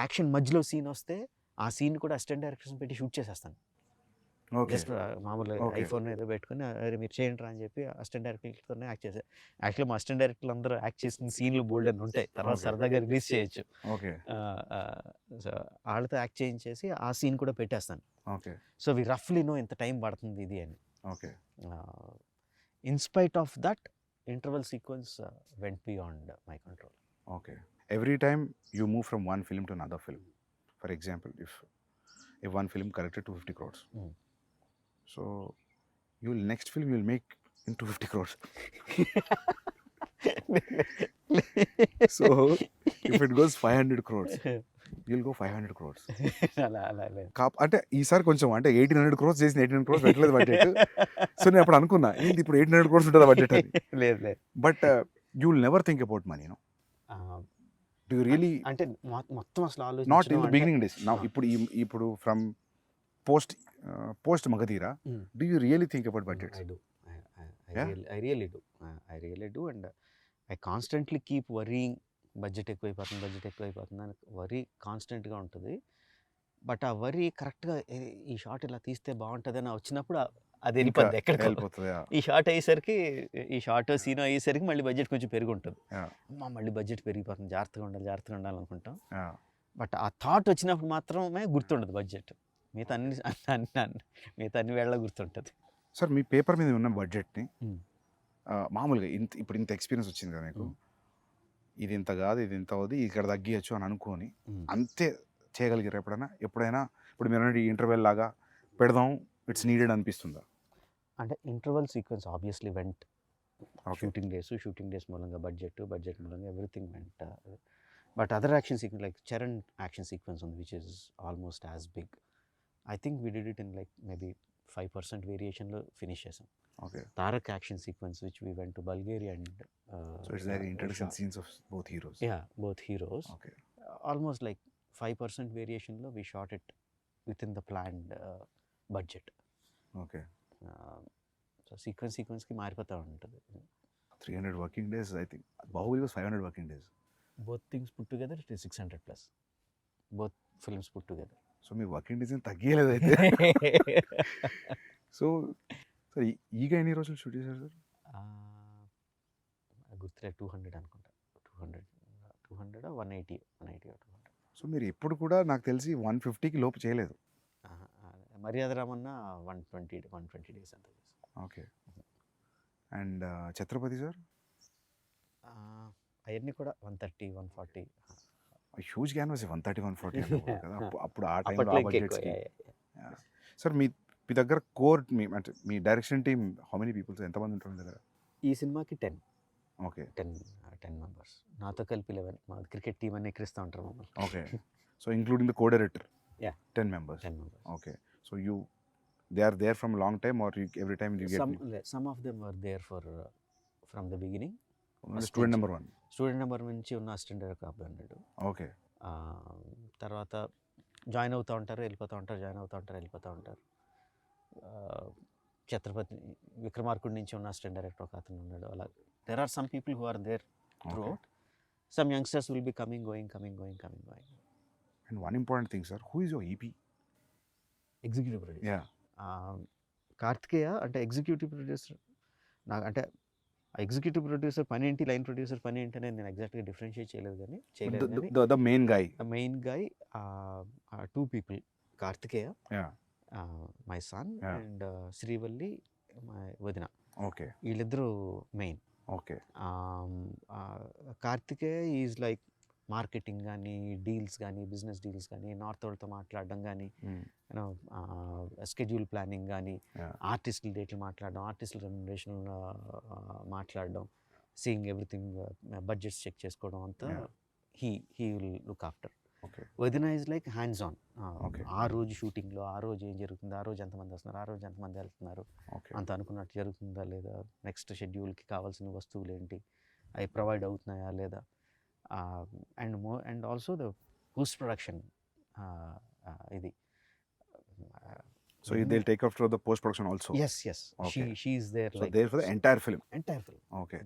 యాక్షన్ మధ్యలో సీన్ వస్తే ఆ సీన్ కూడా అసిస్టెంట్ డైరెక్టర్స్ పెట్టి షూట్ చేసేస్తాను. ఓకే. జస్ట్ మామూలు ఐఫోన్ ఏదో పెట్టుకుని అరే మీరు చేయండి రా అని చెప్పి అసిస్టెంట్ డైరెక్టర్తోనే యాక్ట్ చేశారు. యాక్చువల్లీ మా అసిస్టెంట్ డైరెక్టర్లు అందరూ యాక్ట్ చేసిన సీన్లు బోల్డ్ అని ఉంటాయి, తర్వాత సరదాగా రిలీజ్ చేయొచ్చు. ఓకే. సో వాళ్ళతో యాక్ట్ చేయించేసి ఆ సీన్ కూడా పెట్టేస్తాను. ఓకే. సో వి రఫ్లీ నో ఎంత టైం పడుతుంది ఇది అని. Okay. In spite of that interval sequence vent beyond my control. Okay. Every time you move from one film to another film, for example, if one film collected 250 crores, so next film you'll make in 250 crores. So if it goes 500 crores, you'll go 500 crores. అలా అంటే ఈసారి కొంచెం అంటే 1800 crores చేసిన 1800 crores పెట్టలేదు budget. So నేను అప్పుడు అనుకున్నా ఏంటి ఇప్పుడు 1800 crores ఉంటుందా బడ్జెట్ అని. లేదు. But you will never think about money, no? Do you really? అంటే మొత్తం అసలు ఆలోచన Not in the beginning days. Now, ఇప్పుడు from post Magadhira, do you really think about budgets? I do. I really do. And I constantly keep worrying. Budget ఎక్కువైపోతుంది అని worry కాన్స్టెంట్గా ఉంటుంది. But ఆ వరీ కరెక్ట్గా ఈ షాట్ ఇలా తీస్తే బాగుంటుంది అని వచ్చినప్పుడు అది వెళ్ళిపోద్ది ఎక్కడికి. ఈ షాట్ అయ్యేసరికి ఈ షార్ట్ సీన్ అయ్యేసరికి మళ్ళీ బడ్జెట్ కొంచెం పెరిగి ఉంటుంది. అమ్మ మళ్ళీ బడ్జెట్ పెరిగిపోతుంది, జాగ్రత్తగా ఉండాలి అనుకుంటాం. బట్ ఆ థాట్ వచ్చినప్పుడు మాత్రమే గుర్తుండదు బడ్జెట్. మిగతా అన్ని వేళ గుర్తుంటుంది. సార్ మీ పేపర్ మీద ఉన్న బడ్జెట్ని మామూలుగా ఇప్పుడు ఇంత ఎక్స్పీరియన్స్ వచ్చింది కదా మీకు, ఇది ఇంత కాదు ఇది ఇంత అవుతుంది ఇక్కడ తగ్గియచ్చు అని అనుకొని అంతే చేయగలిగారు ఎప్పుడైనా? ఇప్పుడు మీరు ఇంటర్వెల్ లాగా పెడదాం ఇట్స్ నీడెడ్ అనిపిస్తుందా? అంటే interval sequence obviously went. Shooting days మూలంగా బడ్జెట్ మూలంగా everything went. But other action sequence like Charan action sequence ఉంది which is almost as big. I think we did it in like maybe 5% వేరియేషన్లో finish చేసాం. Okay. Tarak action sequence which we went to Bulgaria and so it's like introduction scenes of both heroes. Yeah, both heroes. Okay. Almost like 5% వేరియేషన్లో we shot it within the planned budget. Okay. So సీక్వెన్స్కి మారిపోతూ ఉంటుంది. 300 working days, I think. Bahubali was 500 working days. Both things put together it is 600 plus. Both films put together. So మీ working days ఏం తగ్గలేదు అయితే. So sir ఈగ ఎన్ని రోజులు షూట్ చేశారు సార్? గుర్తులే 200 అనుకుంటా. 200 180. సో మీరు ఎప్పుడు కూడా నాకు తెలిసి 150కి లోపు చేయలేదు. మర్యాద రామన్న 120 days అంత. ఓకే. And Chhatrapati sir? అవన్నీ కూడా 130 140. హ్యూజ్ క్యాన్వాస్ 130 140 కదా అప్పుడు ఆ టైంలో ఆ బడ్జెట్స్కి. సార్ మీ దగ్గర కోర్ అంటే మీ direction team how many peoples, ఎంతమంది ఉంటారు మీ దగ్గర? ఈ సినిమాకి 10. ఓకే. 10 members. నాతో కలిపి 11. మా క్రికెట్ టీమ్ అని ఎక్కిరిస్తూ ఉంటారు మమ్మల్ని. Okay. So including the co director? Yeah. 10 members. Okay. So they are there from a long time or every time you get? Some of them were there from the beginning. Student number 1. Student number నుంచి ఉన్న assistant director అబ్బాయి అన్నాడు. Okay. తర్వాత join అవుతూ ఉంటారు, వెళ్ళిపోతూ ఉంటారు, join అవుతూ ఉంటారు, వెళ్ళిపోతూ ఉంటారు. ఛత్రపతి విక్రమార్కుడి నుంచి ఉన్న అసిస్టెంట్ డైరెక్టర్ ఒక అతను ఉన్నాడు. అలా there are some people who are there throughout. Some youngsters will be coming going. And one important thing sir, who is your EP? Executive producer yeah. Karthikeya అంటే ఎగ్జిక్యూటివ్ ప్రొడ్యూసర్. నాకు అంటే executive producer పని ఏంటి, line producer పని ఏంటి అనేది నేను ఎగ్జాక్ట్గా డిఫరెన్షియేట్ చేయలేదు కానీ the main guy 2 people, Karthikeya my son and Srivalli my వదిన. ఓకే. వీళ్ళిద్దరూ main. Okay. Karthikeya is like marketing కానీ, డీల్స్ కానీ, బిజినెస్ డీల్స్ కానీ, నార్త్ వాళ్ళతో మాట్లాడడం కానీ, యూనో స్కెడ్యూల్ ప్లానింగ్ కానీ, ఆర్టిస్టుల డేట్లు మాట్లాడడం, ఆర్టిస్టుల రెమ్యునరేషన్ మాట్లాడడం, సీయింగ్ ఎవ్రీథింగ్, బడ్జెట్స్ చెక్ చేసుకోవడం అంతా హీ విల్ లుక్ ఆఫ్టర్. వదిన ఈజ్ లైక్ హ్యాండ్స్ ఆన్. ఆ రోజు షూటింగ్లో ఆ రోజు ఏం జరుగుతుంది, ఆ రోజు ఎంతమంది వస్తున్నారు, ఆ రోజు ఎంతమంది వెళ్తున్నారు, అంత అనుకున్నట్టు జరుగుతుందా లేదా, నెక్స్ట్ షెడ్యూల్కి కావాల్సిన వస్తువులు ఏంటి, అవి ప్రొవైడ్ అవుతున్నాయా లేదా, and also the post production. ఇది so they'll take after the post production also? Yes. Okay. She is there, so like there for the entire film. Okay.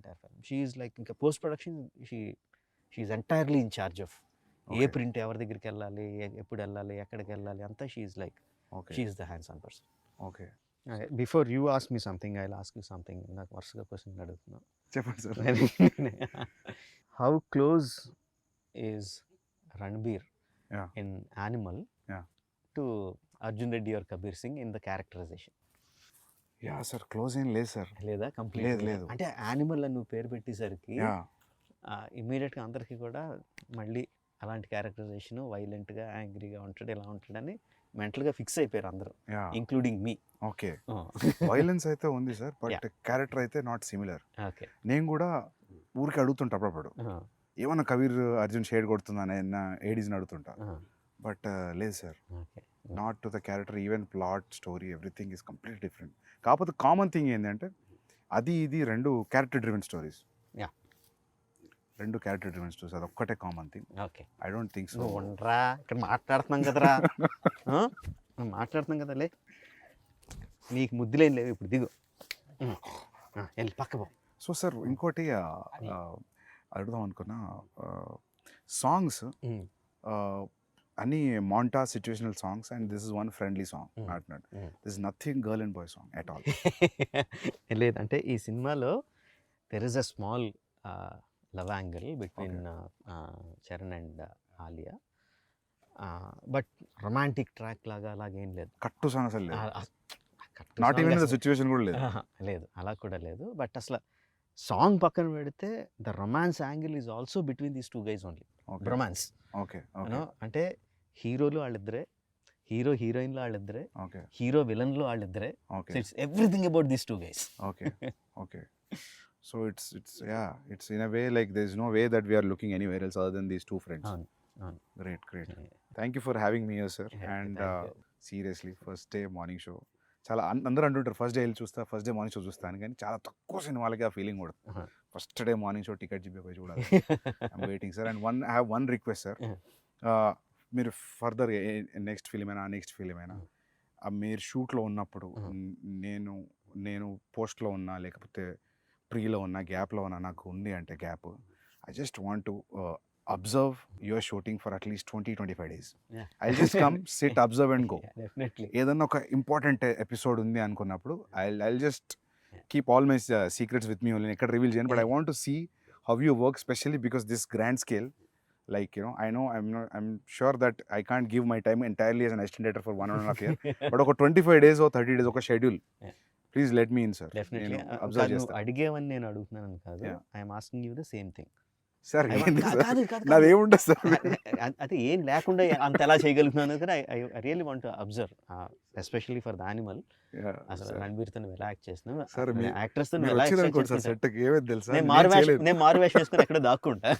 She is like in post production she is entirely in charge of ఏ print ఎవరి దగ్గరికి వెళ్ళాలి, ఎప్పుడు వెళ్ళాలి, ఎక్కడికి వెళ్ళాలి అంతా. She is like she is the hands on person. Okay. Before you ask me something I will ask you something. నాకు వరుసగా క్వశ్చన్ అడుగుతున్నాను. చెప్పండి sir. How close is Ranbir in Animal to Arjun Reddy or Kabir Singh in the characterization? Yeah sir, close ఏం లేదు sir. లేదా? Complete లేదు. అంటే animal అని నువ్వు పేరు పెట్టేసరికి ఇమ్మీడియట్గా అందరికీ కూడా మళ్ళీ అలాంటి క్యారెక్టరైజేషన్, వైలెంట్గా, యాంగ్రీగా ఉంటాడు, ఇలా ఉంటాడని మెంటల్గా ఫిక్స్ అయిపోయారు అందరూ, ఇంక్లూడింగ్ మీ. ఓకే. వైలెన్స్ అయితే ఉంది సార్, బట్ క్యారెక్టర్ అయితే నాట్ సిమిలర్. ఓకే. నేను కూడా ఊరికి అడుగుతుంటా అప్పుడప్పుడు, ఏమన్నా కబీర్ అర్జున్ షేడ్ కొడుతుందని ఏడీస్ని అడుగుతుంటా. బట్ లేదు sir, not to the character. Even plot, story, everything is complete different. కాకపోతే కామన్ థింగ్ ఏంటంటే అది ఇది రెండు క్యారెక్టర్ డ్రివెన్ స్టోరీస్. రెండు క్యారెక్టర్ డ్రివెన్ స్టోరీస్, అది ఒక్కటే common thing. Okay. I don't think so. ఉండరా, ఇక్కడ మాట్లాడుతున్నాం కదరా, మాట్లాడుతున్నాం కదా, లే నీకు ముద్దులేం లేవు, ఇప్పుడు దిగు, వెళ్ళి పక్క పో. సో సార్ ఇంకోటి అడుగుదాం అనుకున్నా, సాంగ్స్ అన్ని మాంటా situational songs, and this is one friendly song, not this is nothing girl and boy song at all. లేదంటే ఈ సినిమాలో there is a small love angle between Charan and Alia, but romantic track లాగా అలాగేం లేదు. కట్టు సాంగ్ అసలు లేదు, నాట్ ఈవెన్ ద సిచ్యువేషన్ కూడా లేదు. లేదు, అలా కూడా లేదు. బట్ అసలు సాంగ్ పక్కన పెడితే the romance angle is also between these 2 guys only. Romance. Okay. అంటే హీరోలు వాళ్ళిద్దరే, హీరో హీరోయిన్లు వాళ్ళిద్దరే, హీరో విలన్లు వాళ్ళిద్దరే. It's everything about these 2 guys. Okay. So it's in a way like there's no way that we are looking anywhere else other than these 2 friends. Great. Thank you for having me here, sir. And seriously, first day morning show, చాలా అందరూ అంటుంటారు first day వెళ్ళి చూస్తా, first day morning show చూస్తాను, కానీ చాలా తక్కువ సినిమాలకి ఆ ఫీలింగ్ కూడా. First day morning show ticket పోయి చూడాలి. I'm waiting sir. And I have one request sir, మీరు ఫర్దర్ నెక్స్ట్ ఫిలిం అయినా మీరు షూట్లో ఉన్నప్పుడు నేను పోస్ట్లో ఉన్నా, లేకపోతే ప్రీలో ఉన్నా, గ్యాప్లో ఉన్నా, నాకు ఉంది అంటే gap, I just want to observe your shooting for at least 20-25 days. I just come sit, observe and go. ఏదన్నా ఒక ఇంపార్టెంట్ ఎపిసోడ్ ఉంది అనుకున్నప్పుడు I just keep all my secrets with me only, ఎక్కడ రివీల్ చేయను. But I want to see how you work, specially because this grand scale, like I'm sure that I can't give my time entirely as an assistant editor for 1.5 year, but ఒక 25 days or 30 days ఒక schedule, please let me in sir. Definitely అడిగేవని నేను అడుగుతున్నాను కాదు, I'm asking you the same thing. Sir నాదేముంటుంది sir, అది ఏం లేకుండా అంత ఎలా చేయగలుగుతున్నాను కదా. I really want to observe, especially for the animal. అసలు రణబీర్తో ఎలా యాక్ట్ చేస్తున్నావు, యాక్ట్రెస్ తో ఎలా యాక్ట్ చేస్తున్నావు, నేను మారు వేషం వేసుకుని ఎక్కడ దాక్కుంటా.